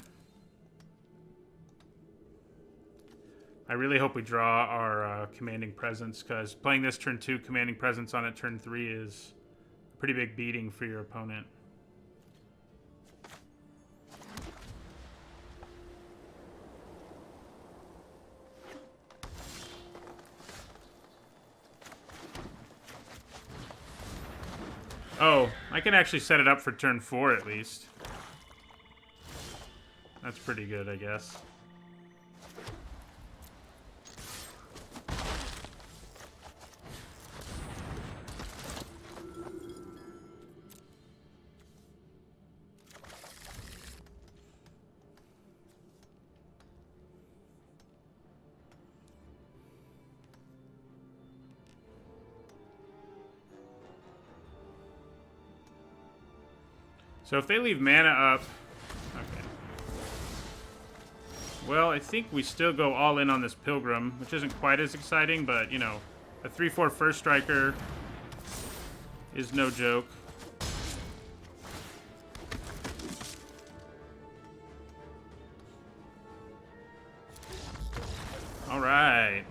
I really hope we draw our Commanding Presence, because playing this turn 2, Commanding Presence on it turn 3 is a pretty big beating for your opponent. Oh, I can actually set it up for turn 4 at least. That's pretty good, I guess. So if they leave mana up... Okay. Well, I think we still go all in on this Pilgrim, which isn't quite as exciting, but, you know, a 3/4 first striker is no joke. All right.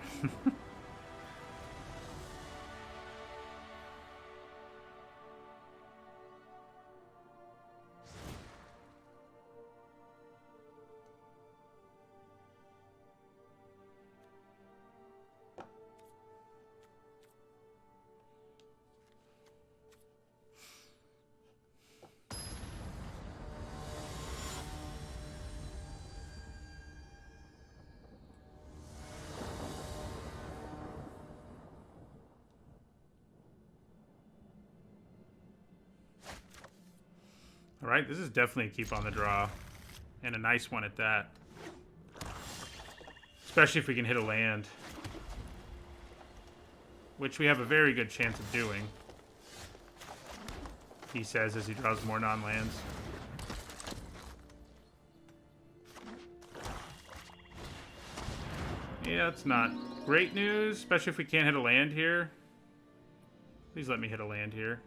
All right, this is definitely a keep on the draw. And a nice one at that. Especially if we can hit a land. Which we have a very good chance of doing. He says as he draws more non-lands. Yeah, it's not great news, especially if we can't hit a land here. Please let me hit a land here.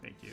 Thank you.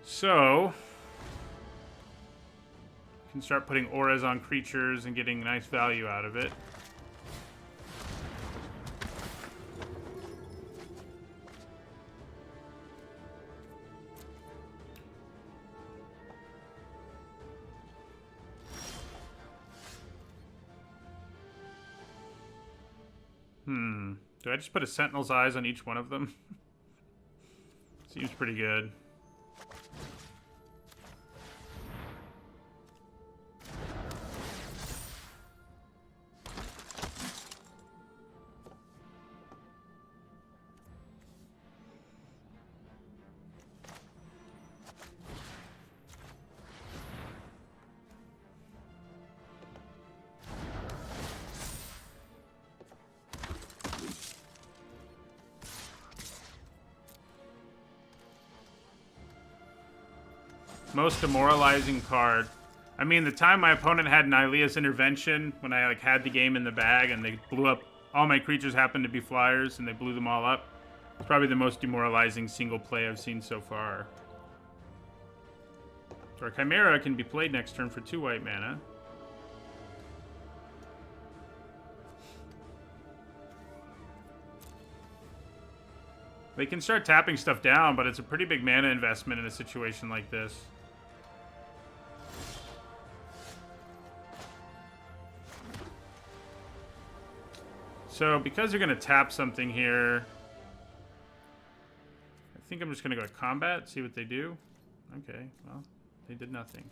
So, can start putting auras on creatures and getting nice value out of it. Do I just put a Sentinel's Eyes on each one of them? Seems pretty good. Most demoralizing card. I mean, the time my opponent had Nylea's Intervention, when I had the game in the bag and they blew up, all my creatures happened to be flyers and they blew them all up. It's probably the most demoralizing single play I've seen so far. So our Chimera can be played next turn for 2 white mana. They can start tapping stuff down, but it's a pretty big mana investment in a situation like this. So, because they're going to tap something here, I think I'm just going to go to combat, see what they do. Okay, well, they did nothing.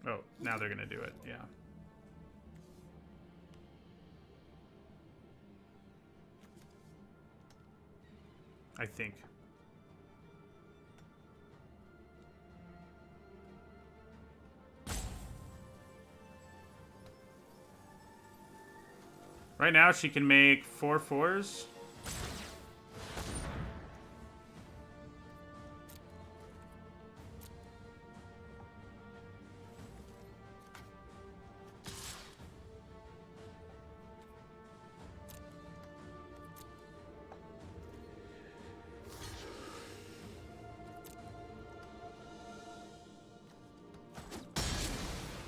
Oh, now they're going to do it, yeah. I think. Right now, she can make 4/4s.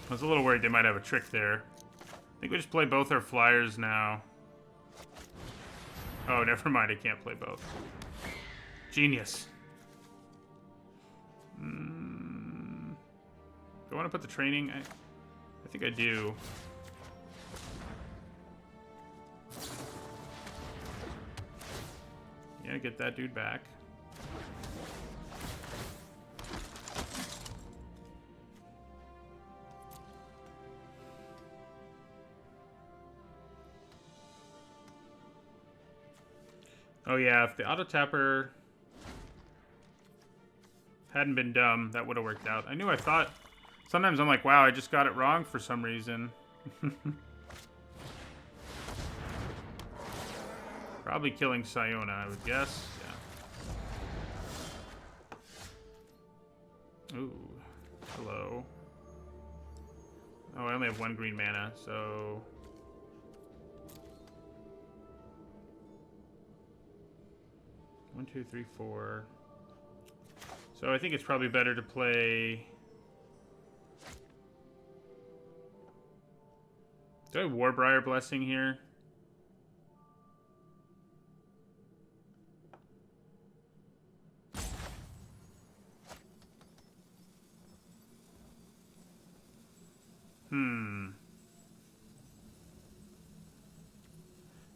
I was a little worried they might have a trick there. I think we just play both our flyers now. Oh, never mind. I can't play both. Genius. Do I want to put the training? I think I do. Yeah, get that dude back. Oh yeah, if the auto tapper hadn't been dumb, that would have worked out. I thought. Sometimes I'm like, wow, I just got it wrong for some reason. Probably killing Siona, I would guess. Yeah. Ooh. Hello. Oh, I only have 1 green mana, so... 1, 2, 3, 4. So I think it's probably better to play... Do I have Warbriar Blessing here?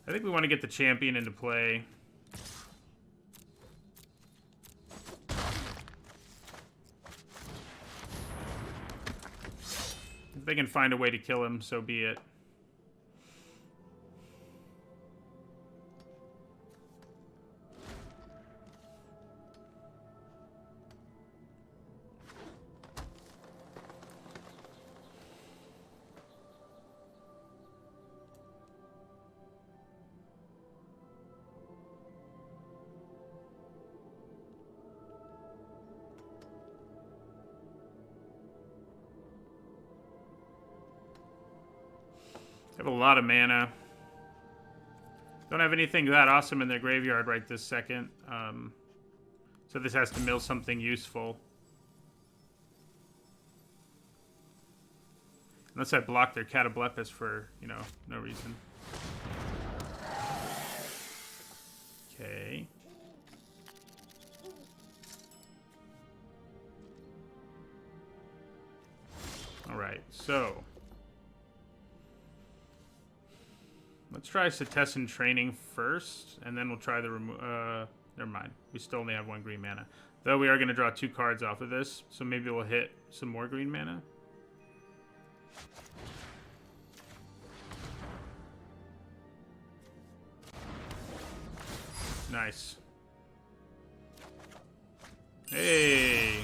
I think we want to get the champion into play. If they can find a way to kill him, so be it. They have a lot of mana. Don't have anything that awesome in their graveyard right this second. So this has to mill something useful. Unless I block their Catoblepas for, you know, no reason. Okay. Alright, so... let's try Setessan Training first, and then we'll try the never mind. We still only have 1 green mana. Though we are going to draw 2 cards off of this, so maybe we'll hit some more green mana. Nice. Hey!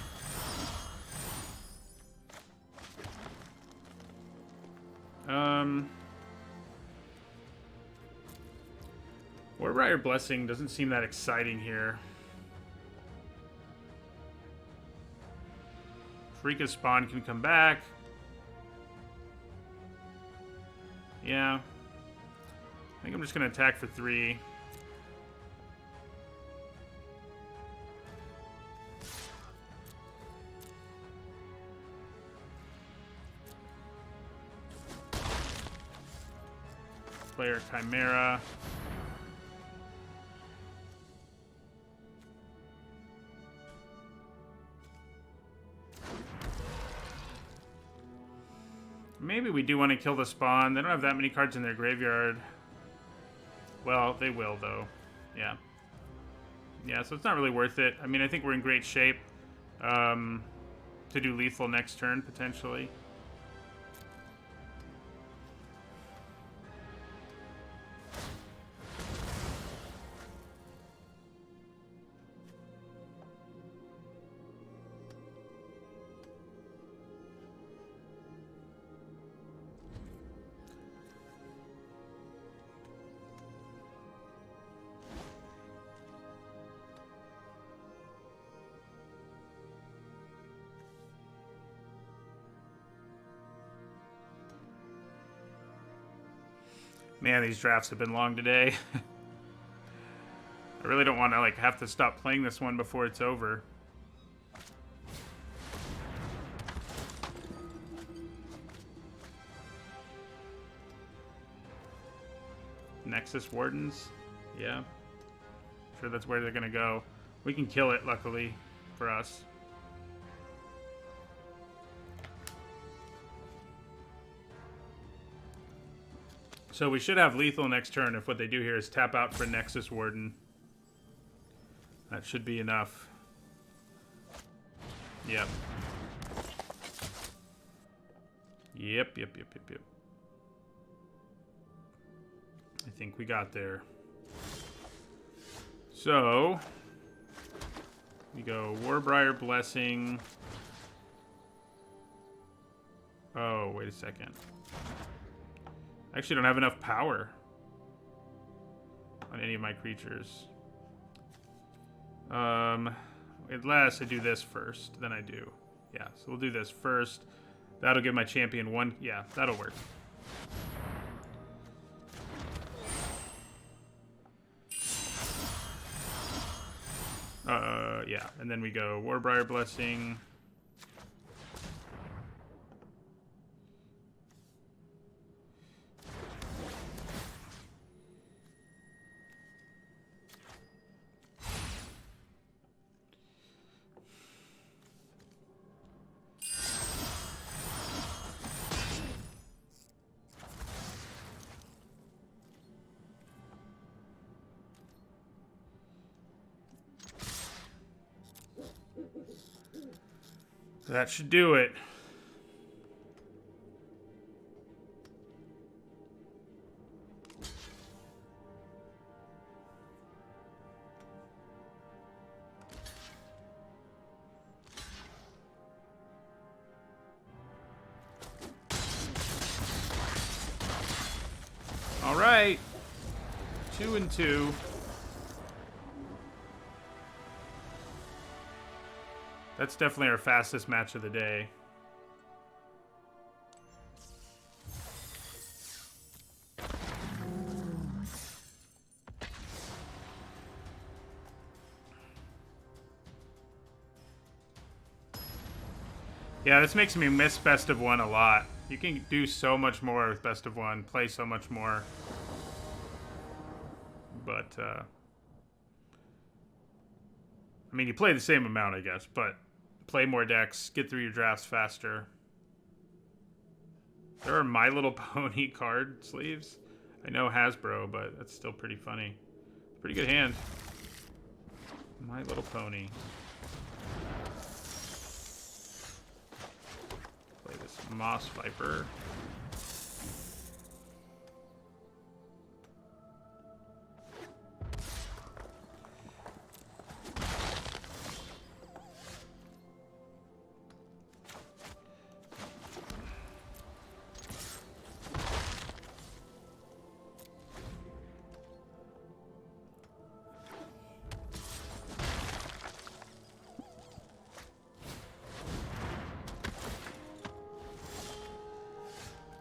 Warbriar Blessing doesn't seem that exciting here. Freaka's Spawn can come back. Yeah. I think I'm just going to attack for 3. Player Chimera. Maybe we do want to kill the spawn. They don't have that many cards in their graveyard. Well, they will, though. Yeah. Yeah, so it's not really worth it. I mean, I think we're in great shape to do lethal next turn, potentially. Man, these drafts have been long today. I really don't want to like have to stop playing this one before it's over. Nexus Wardens? Yeah. Sure, that's where they're gonna go. We can kill it, luckily, for us. So we should have lethal next turn if what they do here is tap out for Nexus Warden. That should be enough. Yep. Yep. I think we got there. So we go Warbriar Blessing. Oh, wait a second. I actually don't have enough power on any of my creatures. Unless I do this first, then I do. Yeah, so we'll do this first. That'll give my champion 1. Yeah, that'll work. Yeah, and then we go Warbriar Blessing. That should do it. All right. 2 and 2. That's definitely our fastest match of the day. Yeah, this makes me miss Best of One a lot. You can do so much more with Best of One, play so much more. But, I mean, you play the same amount, I guess, but play more decks, get through your drafts faster. There are My Little Pony card sleeves. I know Hasbro, but that's still pretty funny. Pretty good hand. My Little Pony. Play this Moss Viper.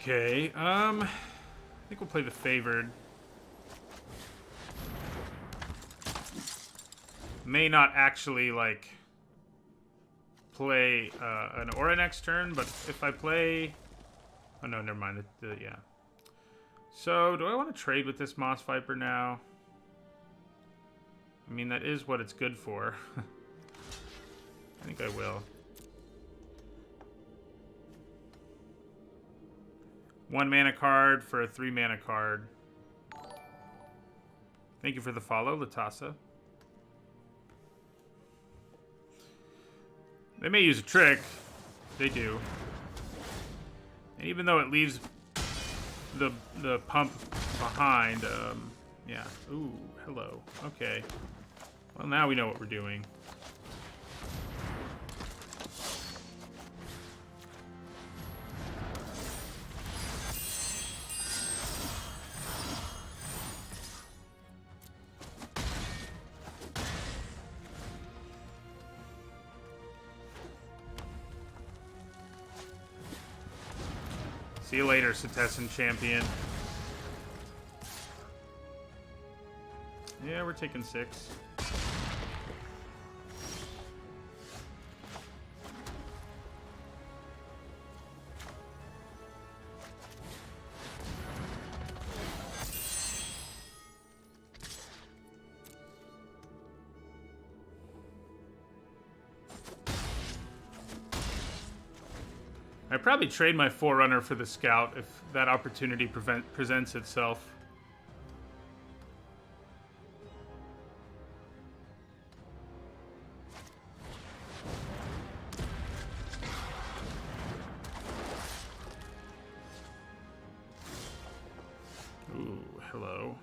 Okay, I think we'll play the Favored. May not actually, like, play an Aura next turn, but if I play... Oh, no, never mind. Yeah. So, do I want to trade with this Moss Viper now? I mean, that is what it's good for. I think I will. 1 mana card for a 3 mana card. Thank you for the follow, Latassa. They may use a trick. They do. And even though it leaves the pump behind, yeah. Ooh, hello. Okay. Well, now we know what we're doing. See you later, Setessan Champion. Yeah, we're taking 6. I'd probably trade my Forerunner for the Scout if that opportunity presents itself. Ooh, hello.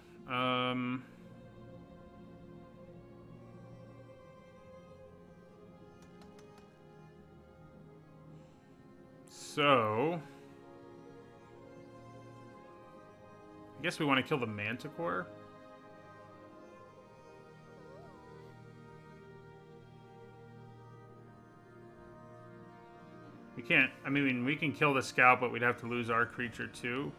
So, I guess we want to kill the Manticore. We can't, I mean, we can kill the Scout, but we'd have to lose our creature too.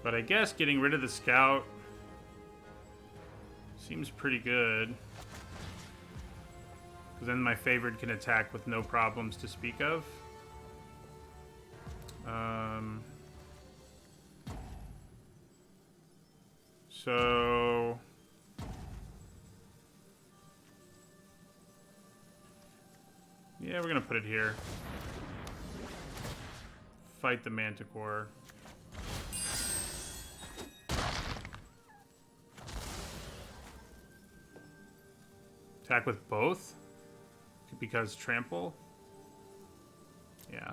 But I guess getting rid of the Scout seems pretty good. Because then my Favored can attack with no problems to speak of. So... yeah, we're going to put it here. fight the Manticore. Attack with both? Because trample? Yeah.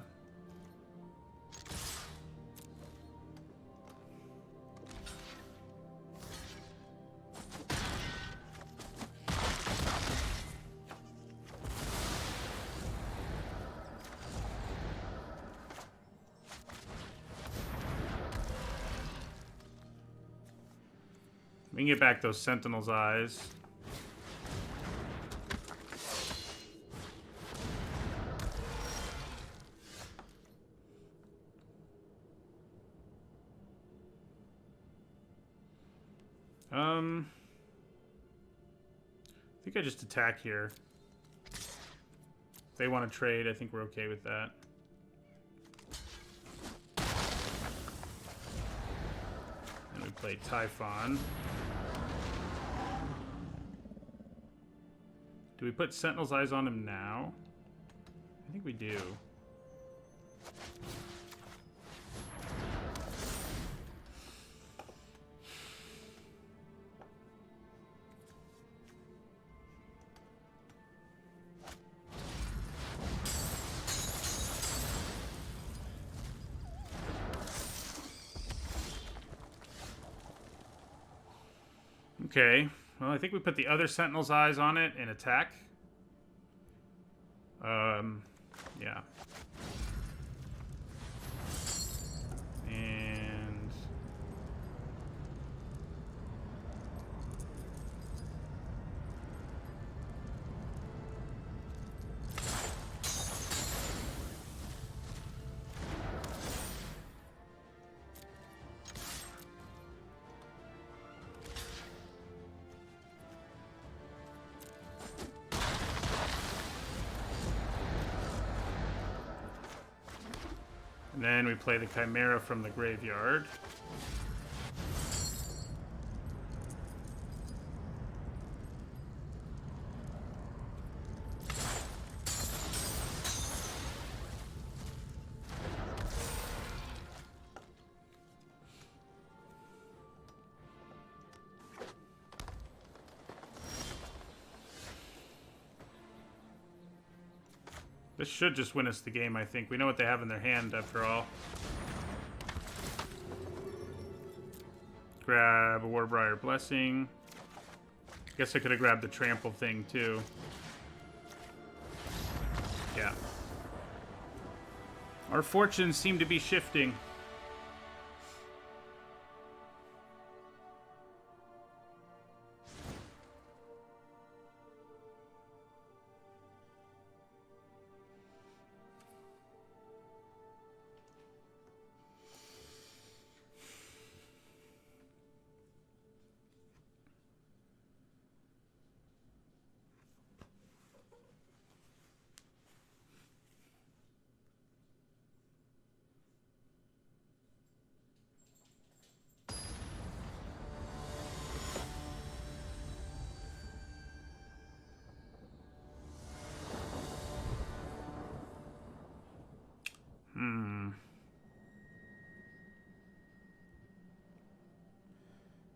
We can get back those Sentinel's eyes. I think I just attack here. If they want to trade, I think we're okay with that. And we play Typhon. Do we put Sentinel's Eyes on him now? I think we do. Okay, well, I think we put the other Sentinel's Eyes on it and attack. Yeah. And... And then we play the Chimera from the graveyard. This should just win us the game, I think. We know what they have in their hand, after all. Grab a Warbriar Blessing. Guess I could have grabbed the Trample thing, too. Yeah. Our fortunes seem to be shifting.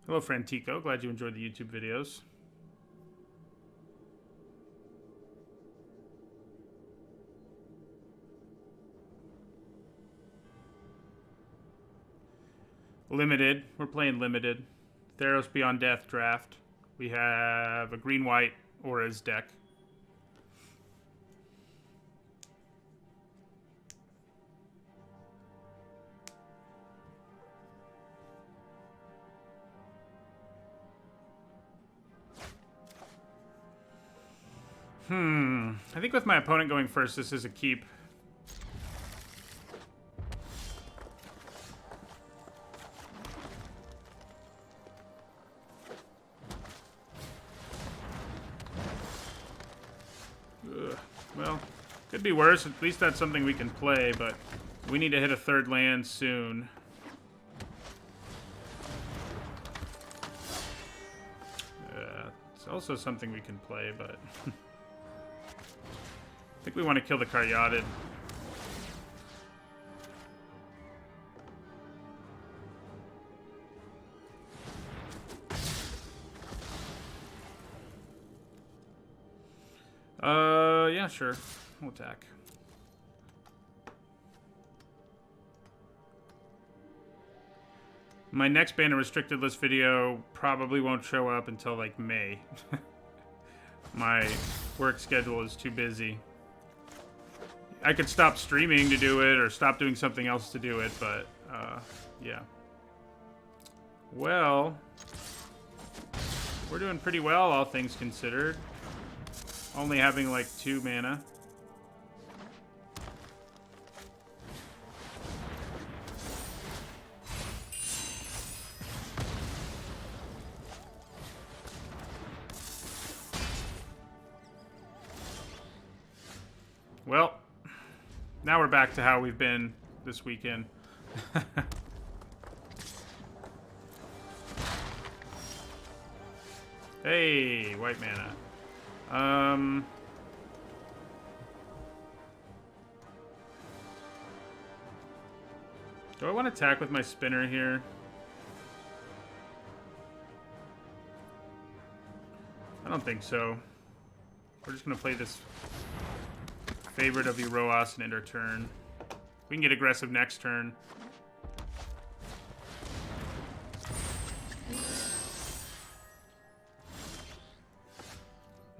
Hello, Frantico. Glad you enjoyed the YouTube videos. Limited. We're playing limited. Theros Beyond Death draft. We have a green-white Auras deck. I think with my opponent going first, this is a keep. Well, could be worse. At least that's something we can play, but we need to hit a third land soon. It's also something we can play, but... I think we want to kill the Caryatid. Yeah, sure. We'll attack. My next banner restricted list video probably won't show up until like May. My work schedule is too busy. I could stop streaming to do it or stop doing something else to do it, but yeah. Well, we're doing pretty well, all things considered. Only having like 2 mana. Well, now we're back to how we've been this weekend. Hey, white mana. Do I want to attack with my spinner here? I don't think so. We're just going to play this favorite of Theros and end our turn. We can get aggressive next turn.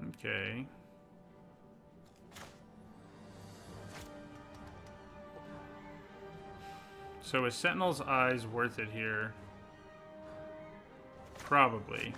Okay. So is Sentinel's Eyes worth it here? Probably.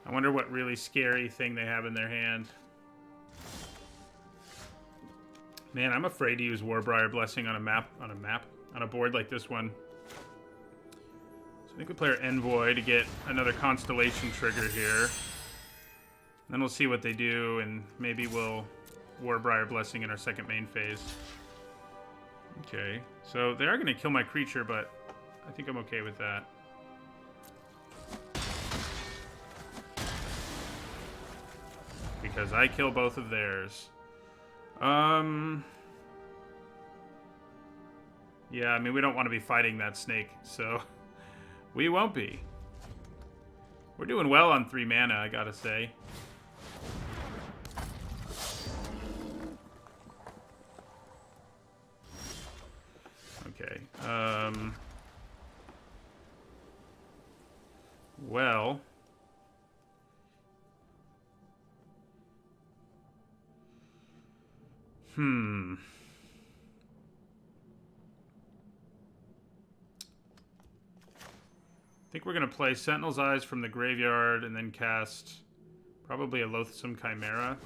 I wonder what really scary thing they have in their hand. Man, I'm afraid to use Warbriar Blessing on a board like this one. So I think we play our Envoy to get another Constellation trigger here. Then we'll see what they do, and maybe we'll Warbriar Blessing in our second main phase. Okay, so they are going to kill my creature, but I think I'm okay with that. Because I kill both of theirs. Yeah, I mean, we don't want to be fighting that snake, so we won't be. We're doing well on 3 mana, I gotta say. Okay, well... I think we're going to play Sentinel's Eyes from the graveyard and then cast probably a Loathsome Chimera.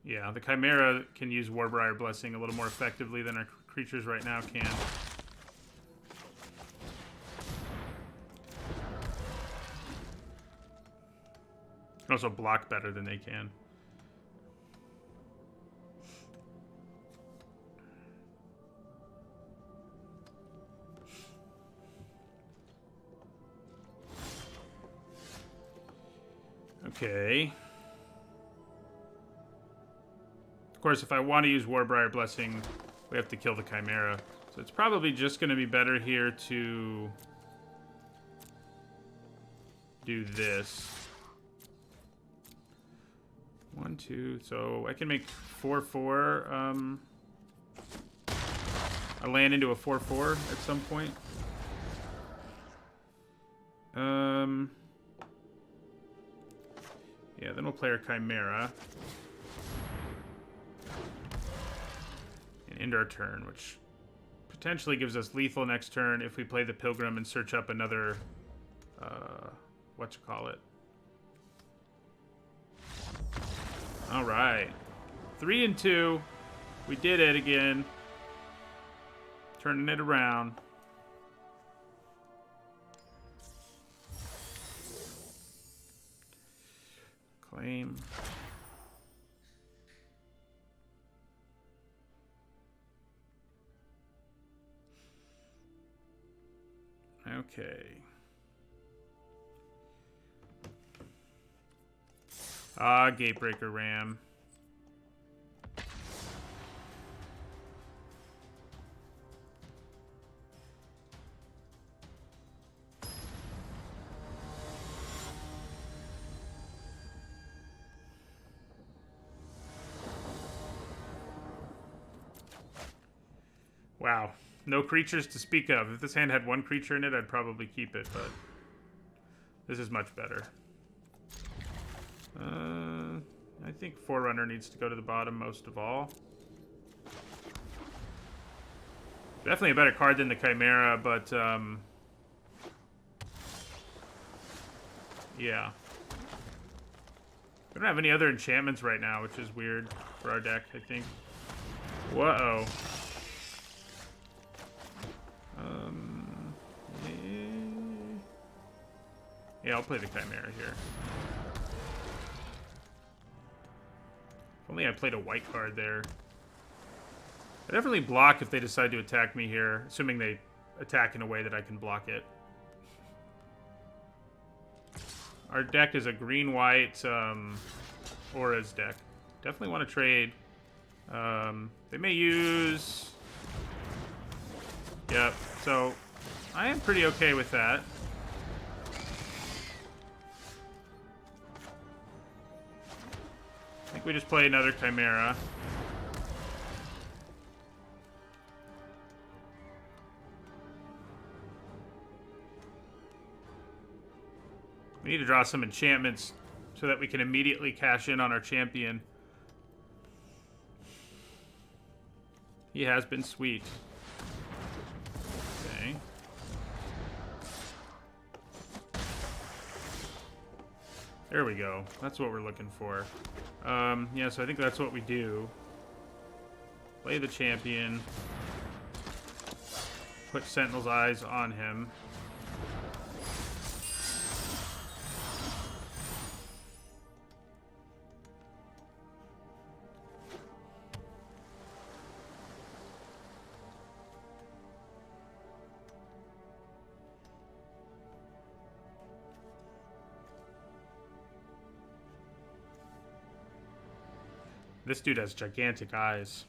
Yeah, the Chimera can use Warbriar Blessing a little more effectively than our creatures right now can. Can also block better than they can. Okay. Of course, if I want to use Warbriar Blessing, we have to kill the Chimera. So it's probably just going to be better here to do this. 1, 2, so I can make 4/4. I land into a 4/4 at some point. Yeah, then we'll play our Chimera. And end our turn, which potentially gives us lethal next turn if we play the Pilgrim and search up another, whatchamacallit. All right, 3 and 2. We did it again. Turning it around. Claim. Okay. Ah, Gatebreaker Ram. Wow. No creatures to speak of. If this hand had one creature in it, I'd probably keep it, but this is much better. I think Forerunner needs to go to the bottom most of all. Definitely a better card than the Chimera, but yeah. We don't have any other enchantments right now, which is weird for our deck, I think. Whoa. Yeah, I'll play the Chimera here. If only I played a white card there. I definitely block if they decide to attack me here, assuming they attack in a way that I can block it. Our deck is a green-white Auras deck. Definitely want to trade. They may use... Yep, so I am pretty okay with that. I think we just play another Chimera. We need to draw some enchantments so that we can immediately cash in on our champion. He has been sweet. Okay. There we go. That's what we're looking for. Yeah, so I think that's what we do. Play the champion. Put Sentinel's Eyes on him. This dude has gigantic eyes.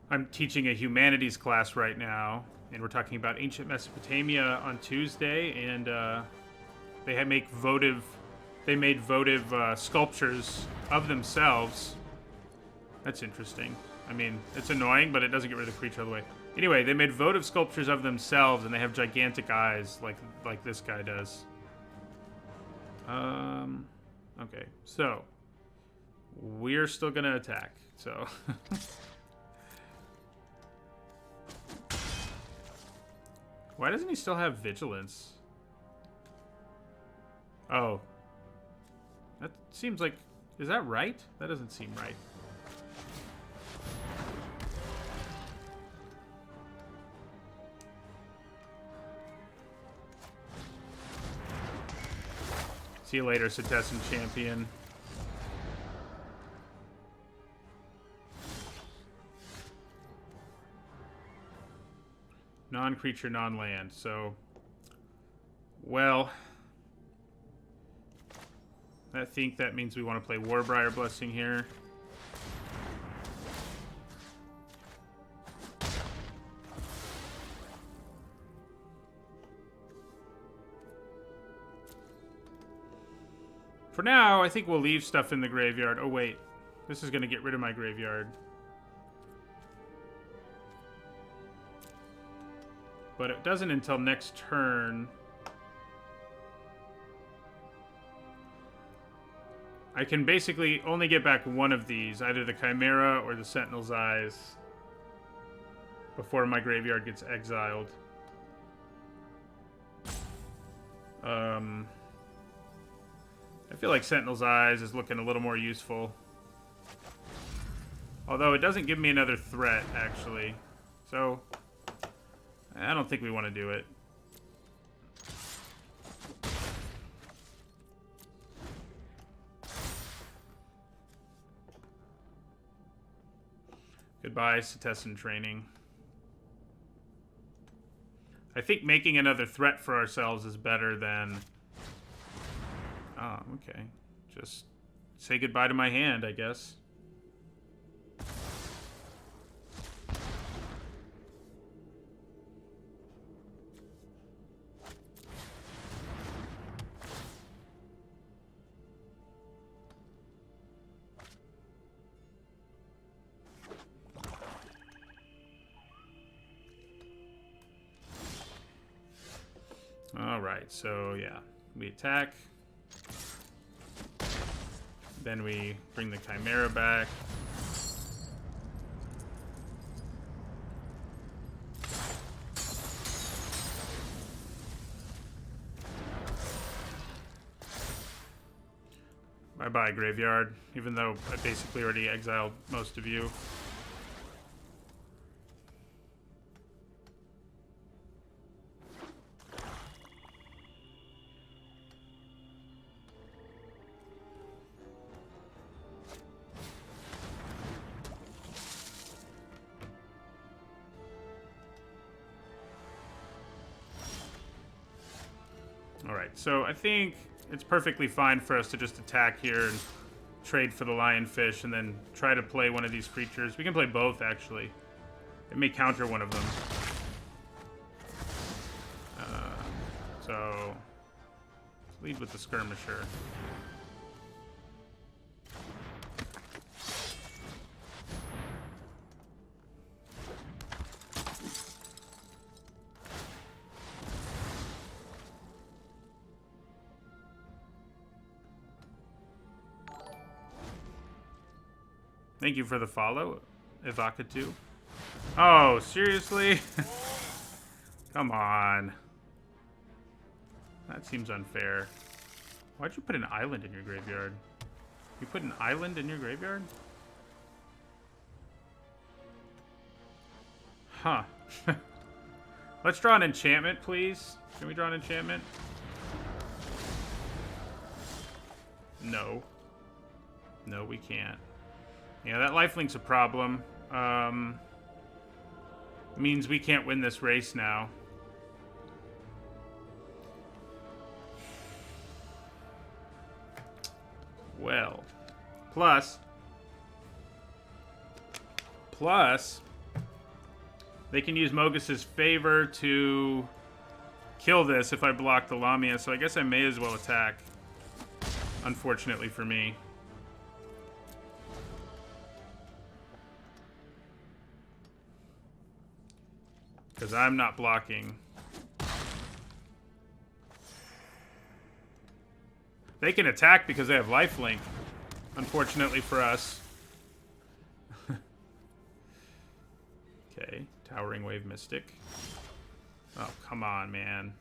I'm teaching a humanities class right now, and we're talking about ancient Mesopotamia on Tuesday, and they made votive sculptures of themselves. That's interesting. I mean, it's annoying, but it doesn't get rid of the creature all the way. Anyway, they made votive sculptures of themselves, and they have gigantic eyes, like this guy does. Okay, so we're still gonna attack. So. Why doesn't he still have vigilance? Oh. That seems like... Is that right? That doesn't seem right. See you later, Cetessan Champion. Non-creature, non-land. So, well, I think that means we want to play Warbriar Blessing here. For now, I think we'll leave stuff in the graveyard. Oh, wait. This is going to get rid of my graveyard. But it doesn't until next turn. I can basically only get back one of these, either the Chimera or the Sentinel's Eyes, before my graveyard gets exiled. I feel like Sentinel's Eyes is looking a little more useful. Although it doesn't give me another threat, actually. So, I don't think we want to do it. Goodbye, Cetessan Training. I think making another threat for ourselves is better than... Oh, okay. Just say goodbye to my hand, I guess. Alright, so yeah. We attack. Then we bring the Chimera back. Bye-bye, Graveyard. Even though I basically already exiled most of you. Alright, so I think it's perfectly fine for us to just attack here and trade for the Lionfish and then try to play one of these creatures. We can play both, actually. It may counter one of them. So, let's lead with the Skirmisher. Thank you for the follow, Evaka2. Oh, seriously? Come on. That seems unfair. Why'd you put an island in your graveyard? You put an island in your graveyard? Huh. Let's draw an enchantment, please. Can we draw an enchantment? No. No, we can't. Yeah, that lifelink's a problem. Means we can't win this race now. Well. Plus, they can use Mogus's favor to kill this if I block the Lamia, so I guess I may as well attack. Unfortunately for me. Because I'm not blocking. They can attack because they have lifelink. Unfortunately for us. Okay, Towering Wave Mystic. Oh, come on, man.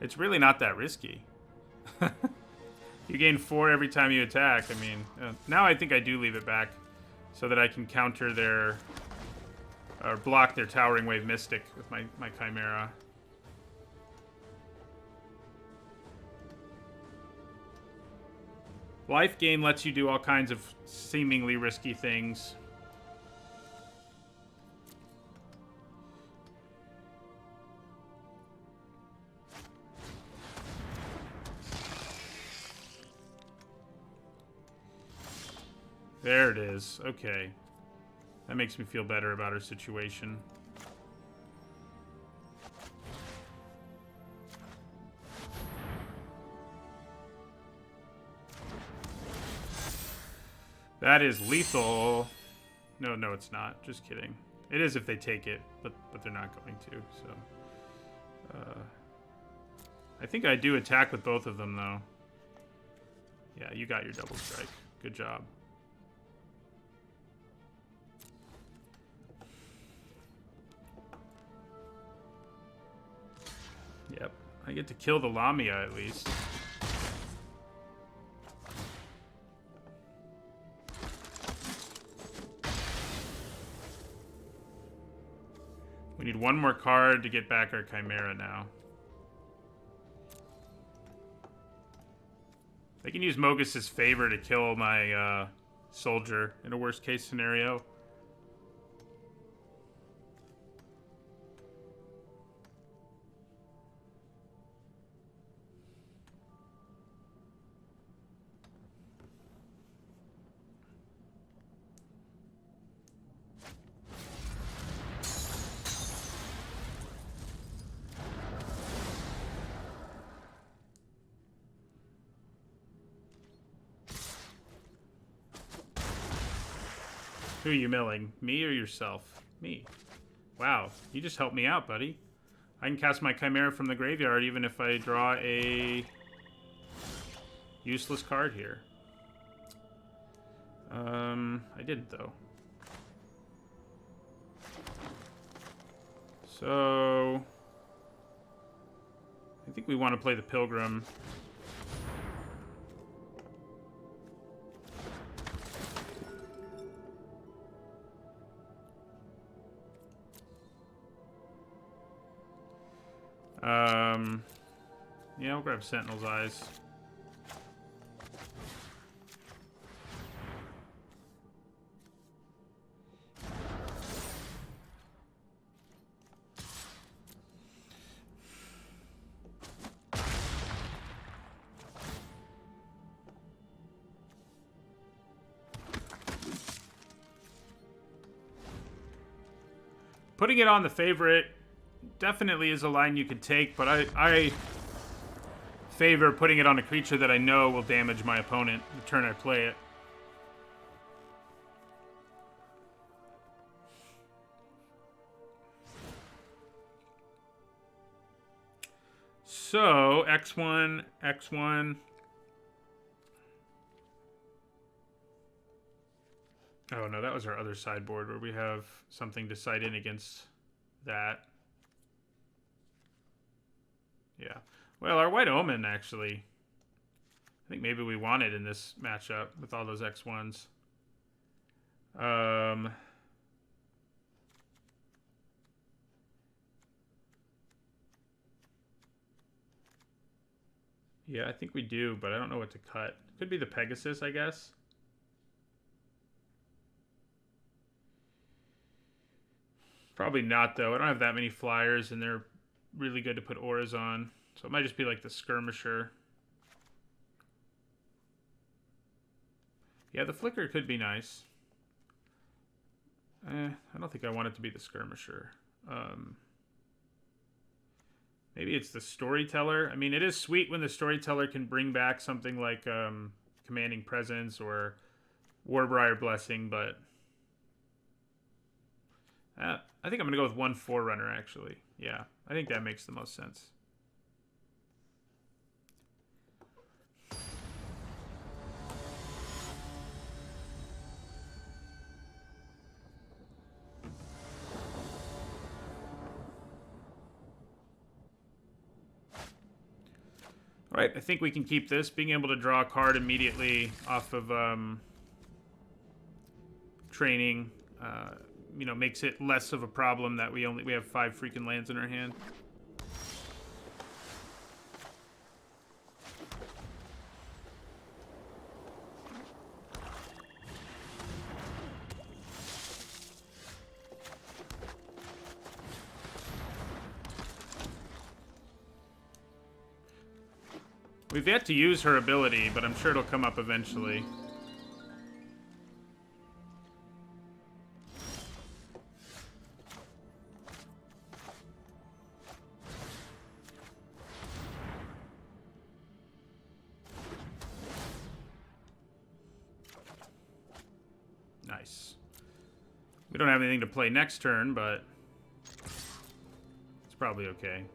It's really not that risky. You gain 4 every time you attack. I mean, now I think I do leave it back so that I can counter their... or block their Towering Wave Mystic with my Chimera. Life gain lets you do all kinds of seemingly risky things. There it is. Okay. That makes me feel better about our situation. That is lethal. No, it's not. Just kidding. It is if they take it, but they're not going to, so... I think I do attack with both of them, though. Yeah, you got your double strike. Good job. Yep, I get to kill the Lamia at least. We need one more card to get back our Chimera now. They can use Mogus's favor to kill my soldier in a worst case scenario. Who are you milling? Me or yourself? Me. Wow, you just helped me out, buddy. I can cast my Chimera from the graveyard even if I draw a useless card here. I didn't though. So I think we want to play the Pilgrim. Yeah, we'll grab Sentinel's Eyes. Putting it on the favorite definitely is a line you could take, but I favor putting it on a creature that I know will damage my opponent the turn I play it. So, X1, X1. Oh no, that was our other sideboard where we have something to side in against that. Yeah. Well, our White Omen, actually. I think maybe we want it in this matchup with all those X1s. Yeah, I think we do, but I don't know what to cut. Could be the Pegasus, I guess. Probably not, though. I don't have that many flyers, and they're really good to put auras on. So it might just be like the Skirmisher. Yeah, the Flicker could be nice. I don't think I want it to be the Skirmisher. Maybe it's the Storyteller. I mean, it is sweet when the Storyteller can bring back something like Commanding Presence or Warbriar Blessing, but I think I'm going to go with one Forerunner, actually. Yeah, I think that makes the most sense. All right, I think we can keep this. Being able to draw a card immediately off of training, you know, makes it less of a problem that we have 5 freaking lands in our hand. We've yet to use her ability, but I'm sure it'll come up eventually. Nice. We don't have anything to play next turn, but it's probably okay.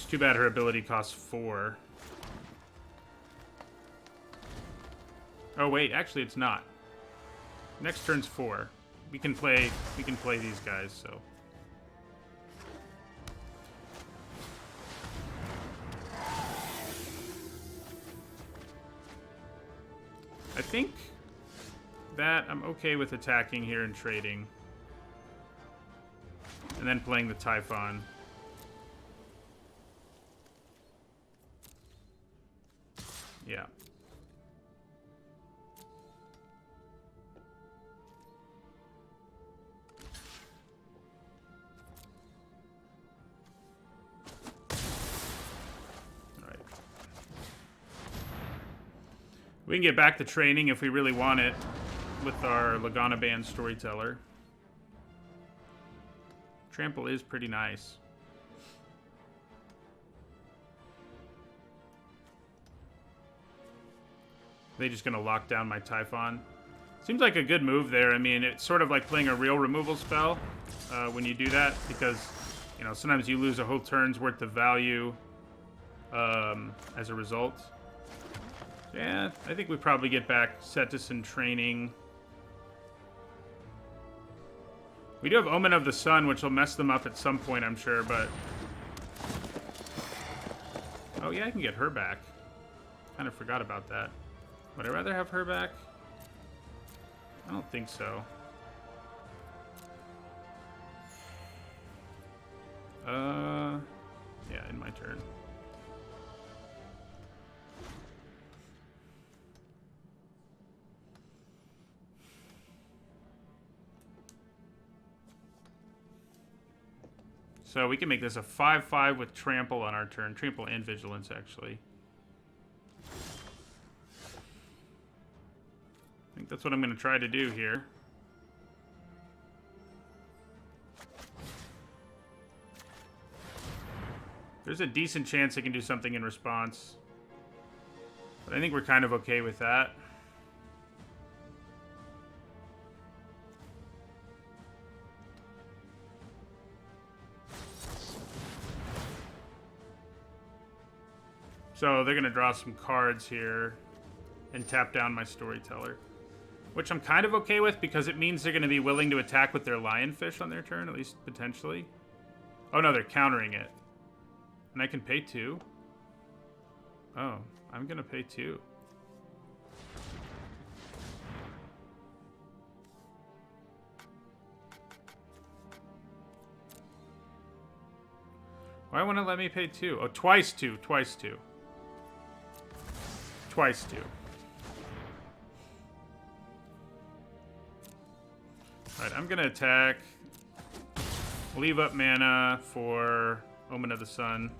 Too bad her ability costs 4. Oh wait, actually it's not. Next turn's 4. We can play these guys, so. I think that I'm okay with attacking here and trading. And then playing the Typhon. Yeah. We can get back to training if we really want it with our Lagana Band Storyteller. Trample is pretty nice. They just gonna lock down my Typhon. Seems like a good move there. I mean, it's sort of like playing a real removal spell when you do that, because, you know, sometimes you lose a whole turn's worth of value as a result. Yeah, I think we probably get back Cetus in training. We do have Omen of the Sun, which will mess them up at some point, I'm sure, but... Oh, yeah, I can get her back. Kind of forgot about that. Would I rather have her back? I don't think so. Yeah, in my turn. So we can make this a 5/5 with Trample on our turn. Trample and Vigilance, actually. I think that's what I'm going to try to do here. There's a decent chance I can do something in response. But I think we're kind of okay with that. So they're going to draw some cards here and tap down my Storyteller, which I'm kind of okay with because it means they're going to be willing to attack with their Lionfish on their turn, at least potentially. Oh no, they're countering it. And I can pay 2. Oh, I'm going to pay 2. Why won't it let me pay 2? Oh, twice 2, twice 2. Twice 2. Alright, I'm gonna attack. Leave up mana for Omen of the Sun.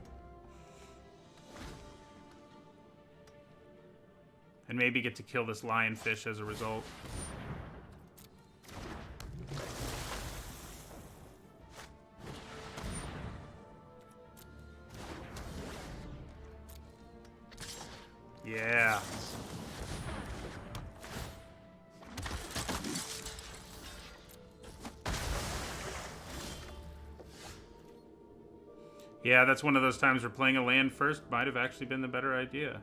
And maybe get to kill this Lionfish as a result. Yeah. Yeah, that's one of those times where playing a land first might have actually been the better idea.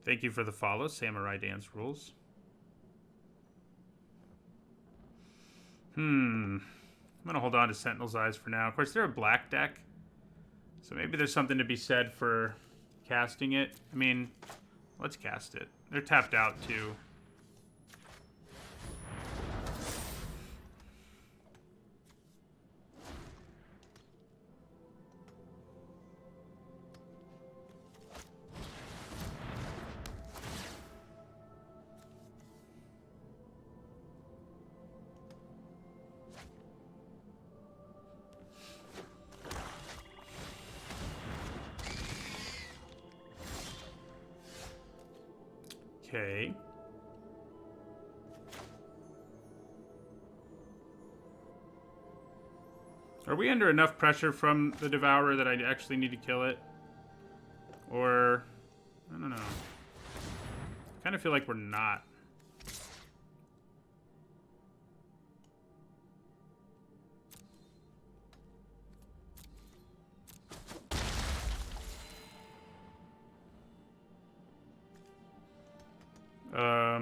Thank you for the follow, Samurai Dance Rules. I'm going to hold on to Sentinel's Eyes for now. Of course, they're a black deck, so maybe there's something to be said for casting it. I mean, let's cast it. They're tapped out, too. Okay. Are we under enough pressure from the Devourer that I actually need to kill it? Or, I don't know. I kind of feel like we're not. I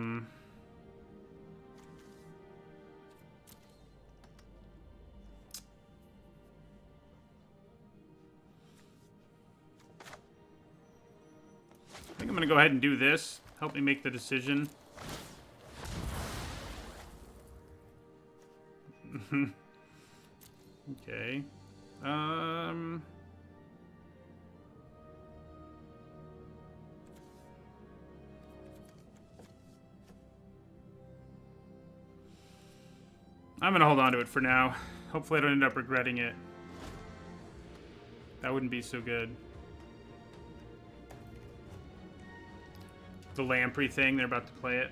think I'm going to go ahead and do this. Help me make the decision. Okay. I'm gonna hold on to it for now. Hopefully I don't end up regretting it. That wouldn't be so good. The Lamprey thing, they're about to play it.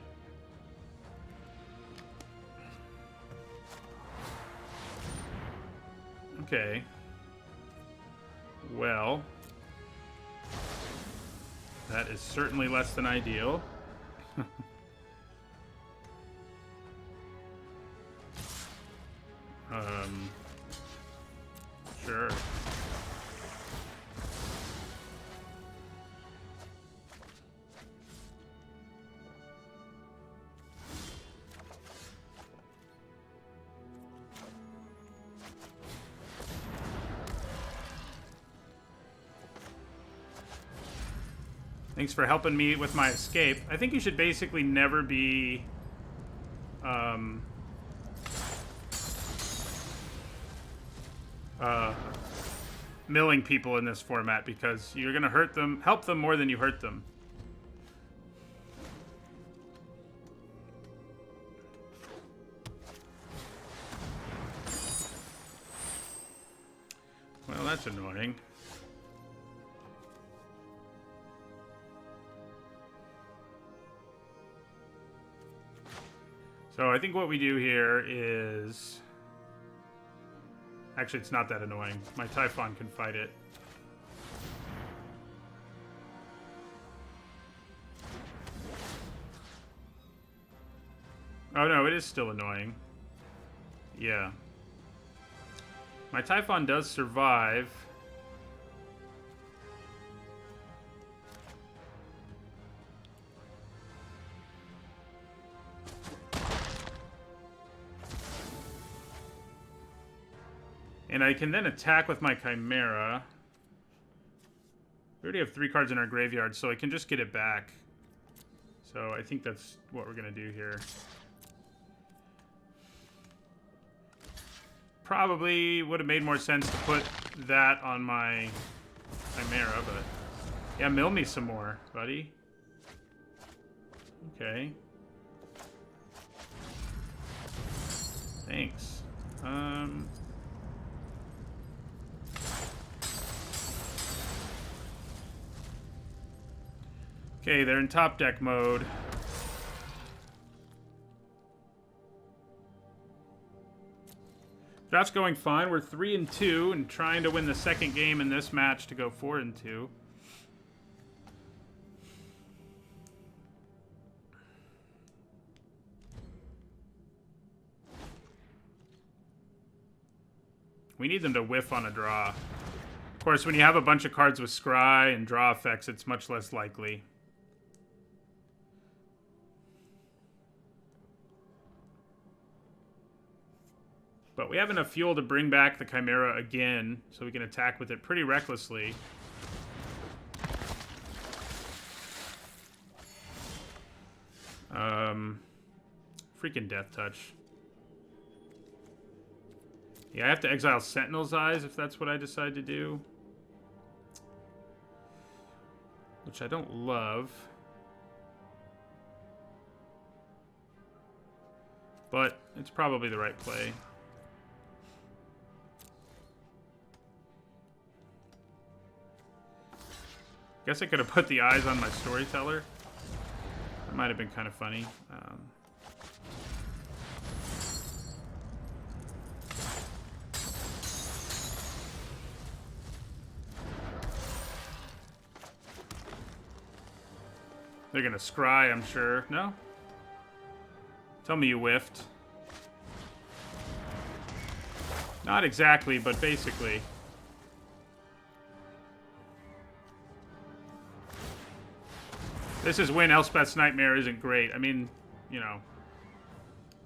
Okay. Well, that is certainly less than ideal. Sure. Thanks for helping me with my escape. I think you should basically never be milling people in this format, because you're gonna help them more than you hurt them. Well, that's annoying. So I think what we do here is... Actually, it's not that annoying. My Typhon can fight it. Oh no, it is still annoying. Yeah. My Typhon does survive. And I can then attack with my Chimera. We already have 3 cards in our graveyard, so I can just get it back. So I think that's what we're going to do here. Probably would have made more sense to put that on my Chimera, but... Yeah, mill me some more, buddy. Okay. Thanks. Okay, they're in top deck mode. Draft's going fine. We're 3-2 and trying to win the second game in this match to go 4-2. We need them to whiff on a draw. Of course, when you have a bunch of cards with scry and draw effects, it's much less likely. But we have enough fuel to bring back the Chimera again, so we can attack with it pretty recklessly. Freaking Death Touch. Yeah, I have to exile Sentinel's Eyes if that's what I decide to do. Which I don't love. But it's probably the right play. Guess I could have put the eyes on my Storyteller. That might have been kind of funny. They're gonna scry, I'm sure. No? Tell me you whiffed. Not exactly, but basically. This is when Elspeth's Nightmare isn't great. I mean, you know,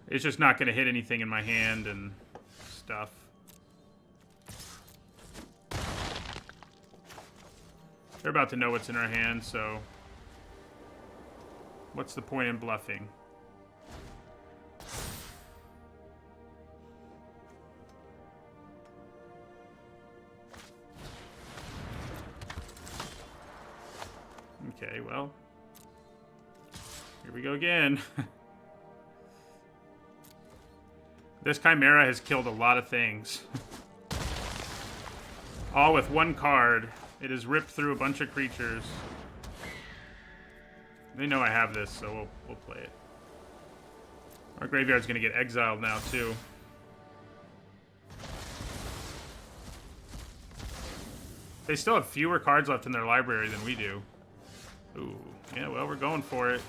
it's just not going to hit anything in my hand and stuff. They're about to know what's in our hand, so what's the point in bluffing? Okay, well. Here we go again. This Chimera has killed a lot of things. All with one card. It has ripped through a bunch of creatures. They know I have this, so we'll play it. Our graveyard's gonna get exiled now, too. They still have fewer cards left in their library than we do. Ooh, yeah, well, we're going for it.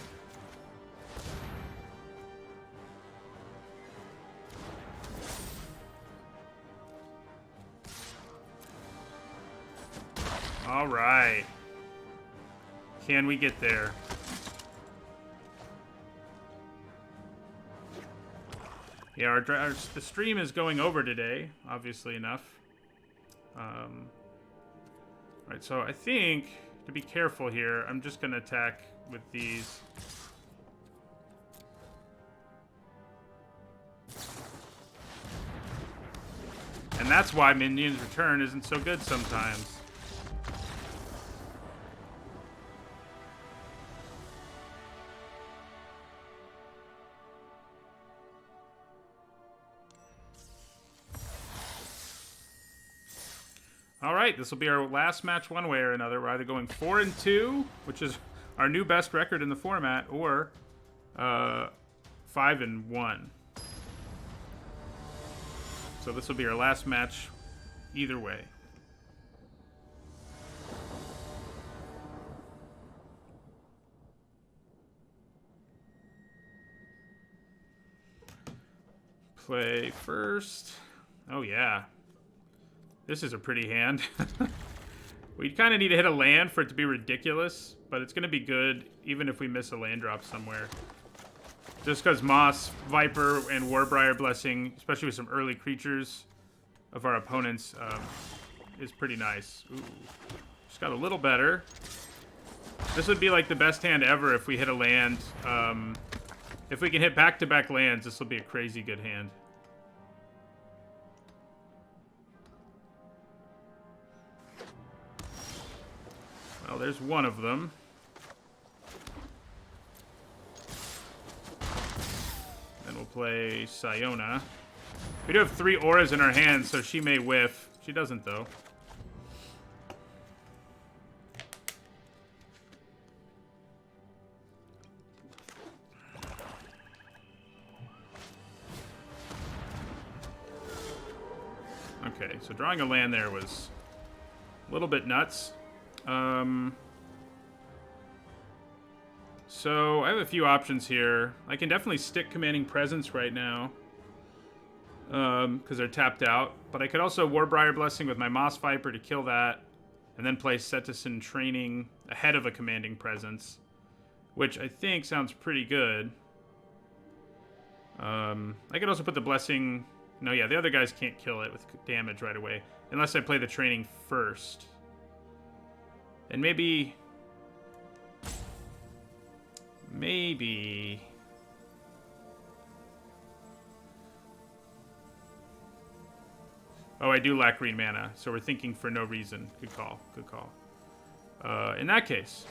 All right. Can we get there? Yeah, the stream is going over today, obviously enough. Right, so I think, to be careful here, I'm just going to attack with these. And that's why Minions Return isn't so good sometimes. All right, this will be our last match one way or another. We're either going 4-2, which is our new best record in the format, or 5-1. So this will be our last match either way. Play first. Oh, yeah. This is a pretty hand. We kind of need to hit a land for it to be ridiculous, but it's going to be good even if we miss a land drop somewhere. Just because Moss, Viper, and Warbriar Blessing, especially with some early creatures of our opponents, is pretty nice. Ooh, just got a little better. This would be like the best hand ever if we hit a land. If we can hit back-to-back lands, this will be a crazy good hand. Well, there's one of them. Then we'll play Siona. We do have 3 auras in our hands, so she may whiff. She doesn't, though. Okay, so drawing a land there was a little bit nuts. So I have a few options here. I can definitely stick Commanding Presence right now, because they're tapped out. But I could also Warbriar Blessing with my Moss Viper to kill that, and then play Cetizen Training ahead of a Commanding Presence, which I think sounds pretty good. I could also put the Blessing... No, yeah, the other guys can't kill it with damage right away, unless I play the Training first. And maybe... Oh, I do lack green mana, so we're thinking for no reason. Good call, good call. In that case,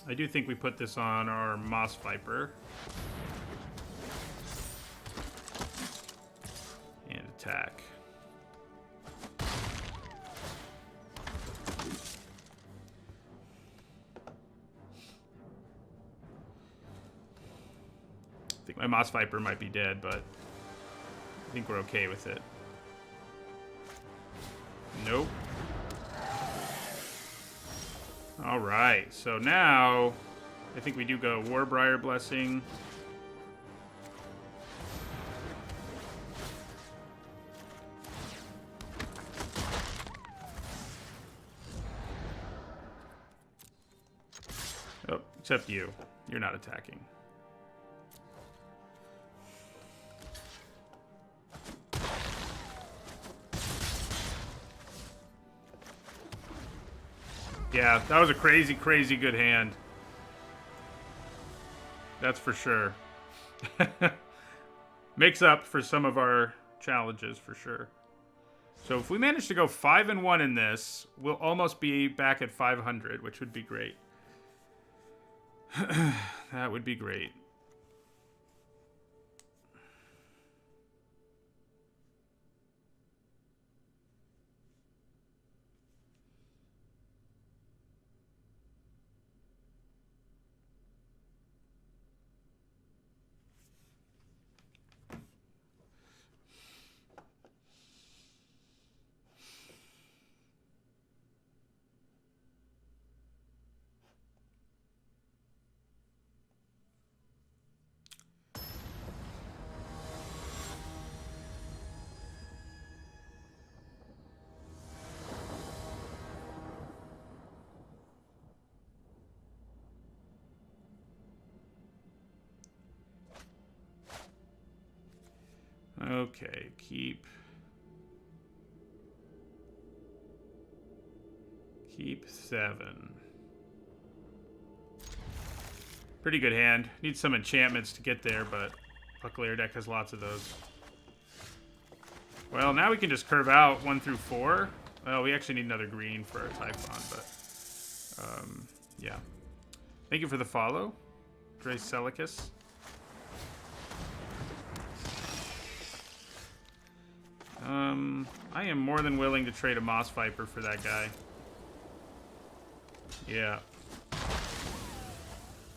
I do think we put this on our Moss Viper. And attack. I think my Moss Viper might be dead, but I think we're okay with it. Nope. Alright, so now I think we do go Warbriar Blessing. Oh, except you. You're not attacking. Yeah, that was a crazy, crazy good hand. That's for sure. Makes up for some of our challenges, for sure. So if we manage to go 5-1 in this, we'll almost be back at 500, which would be great. That would be great. Okay, keep 7. Pretty good hand. Need some enchantments to get there, but luckily our deck has lots of those. Well, now we can just curve out 1 through 4. Well, we actually need another green for our Typhon, but yeah. Thank you for the follow, Dre Celicus. I am more than willing to trade a Moss Viper for that guy. Yeah.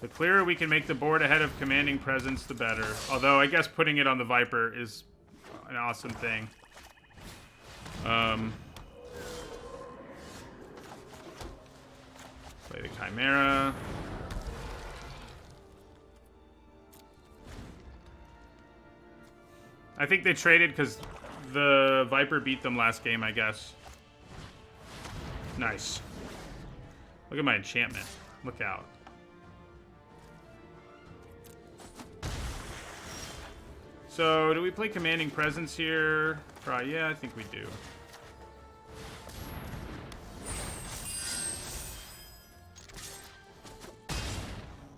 The clearer we can make the board ahead of Commanding Presence, the better. Although, I guess putting it on the Viper is an awesome thing. Play the Chimera. I think they traded because the Viper beat them last game, I guess. Nice. Look at my enchantment. Look out. So, do we play Commanding Presence here? Yeah, I think we do.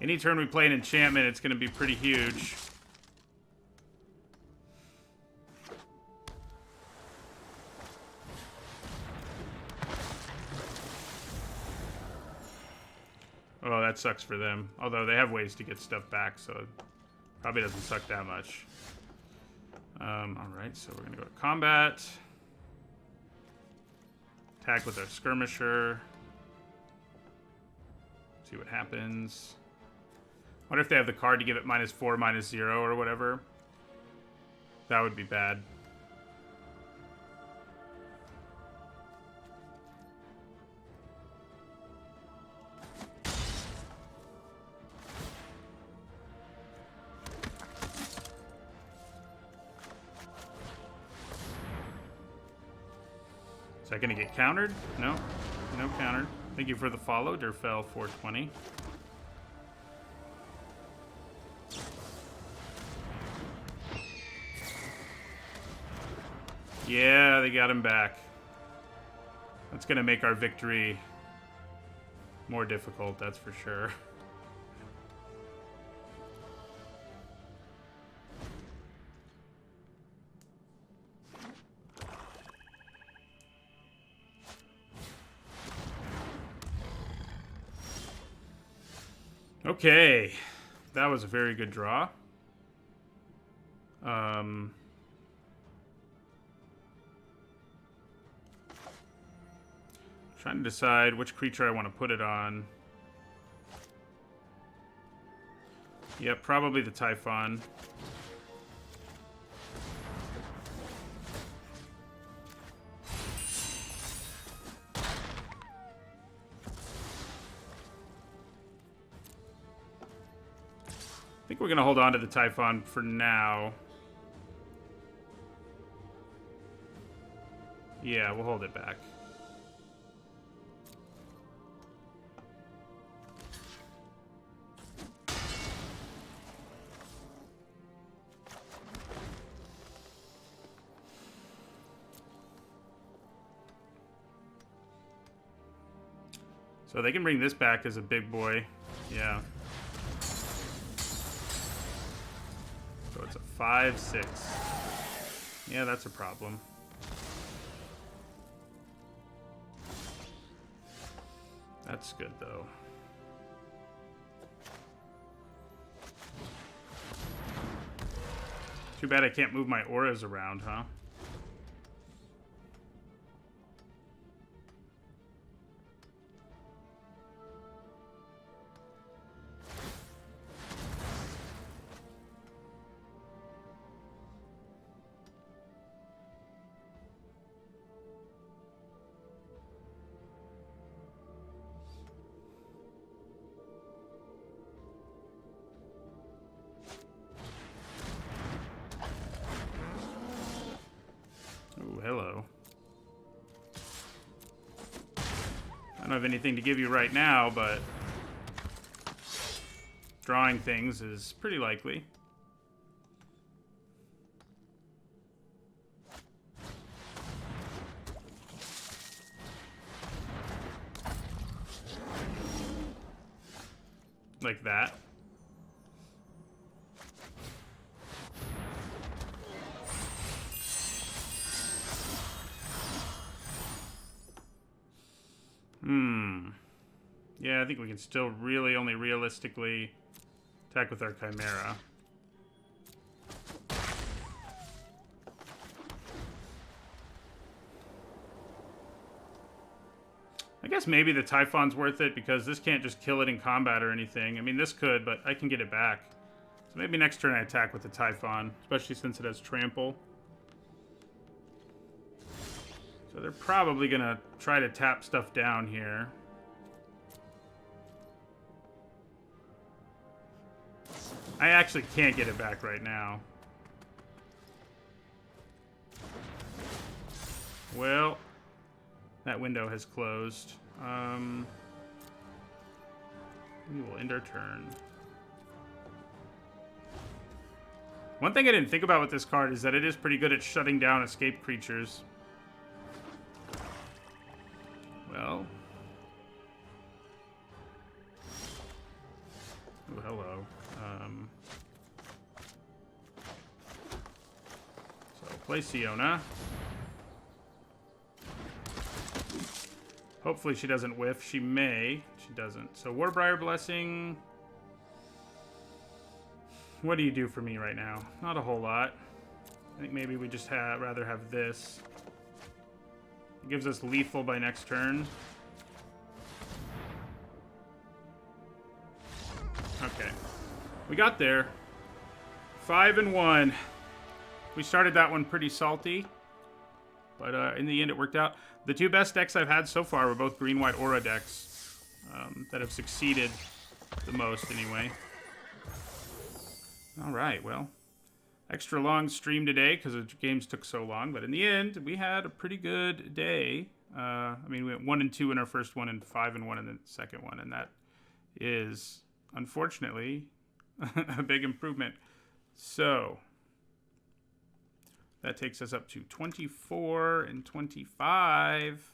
Any turn we play an enchantment, it's going to be pretty huge. Oh, that sucks for them. Although they have ways to get stuff back, so it probably doesn't suck that much. Alright, so we're going to go to combat. Attack with our skirmisher. See what happens. Wonder if they have the card to give it -4, -0 or whatever. That would be bad. Is that going to get countered? No. No countered. Thank you for the follow, Durfell420. Yeah, they got him back. That's going to make our victory more difficult, that's for sure. Okay, that was a very good draw. Trying to decide which creature I want to put it on. Yeah, probably the Typhon. I think we're going to hold on to the Typhon for now. Yeah, we'll hold it back. So they can bring this back as a big boy. Yeah. So it's a 5/6. Yeah, that's a problem. That's good, though. Too bad I can't move my auras around, huh? Hello. I don't have anything to give you right now, but drawing things is pretty likely. like that. Yeah, I think we can still really only realistically attack with our Chimera. I guess maybe the Typhon's worth it because this can't just kill it in combat or anything. I mean, this could, but I can get it back. So maybe next turn I attack with the Typhon, especially since it has Trample. So they're probably going to try to tap stuff down here. I actually can't get it back right now. Well, that window has closed. We will end our turn. One thing I didn't think about with this card is that it is pretty good at shutting down escape creatures. Well. Oh, hello. So, play Siona. Hopefully she doesn't whiff. She may. She doesn't. So, Warbriar Blessing. What do you do for me right now? Not a whole lot. I think maybe we just rather have this. It gives us lethal by next turn. Okay. We got there. 5-1. We started that one pretty salty. But in the end, it worked out. The two best decks I've had so far were both green-white aura decks that have succeeded the most, anyway. All right, well, extra long stream today because the games took so long. But in the end, we had a pretty good day. I mean, we went 1-2 in our first one and 5-1 in the second one. And that is, unfortunately, a big improvement. So that takes us up to 24 and 25.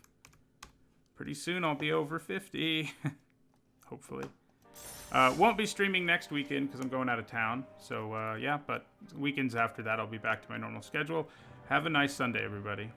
Pretty soon I'll be over 50, hopefully. Won't be streaming next weekend because I'm going out of town. So, yeah, but weekends after that I'll be back to my normal schedule. Have a nice Sunday, everybody.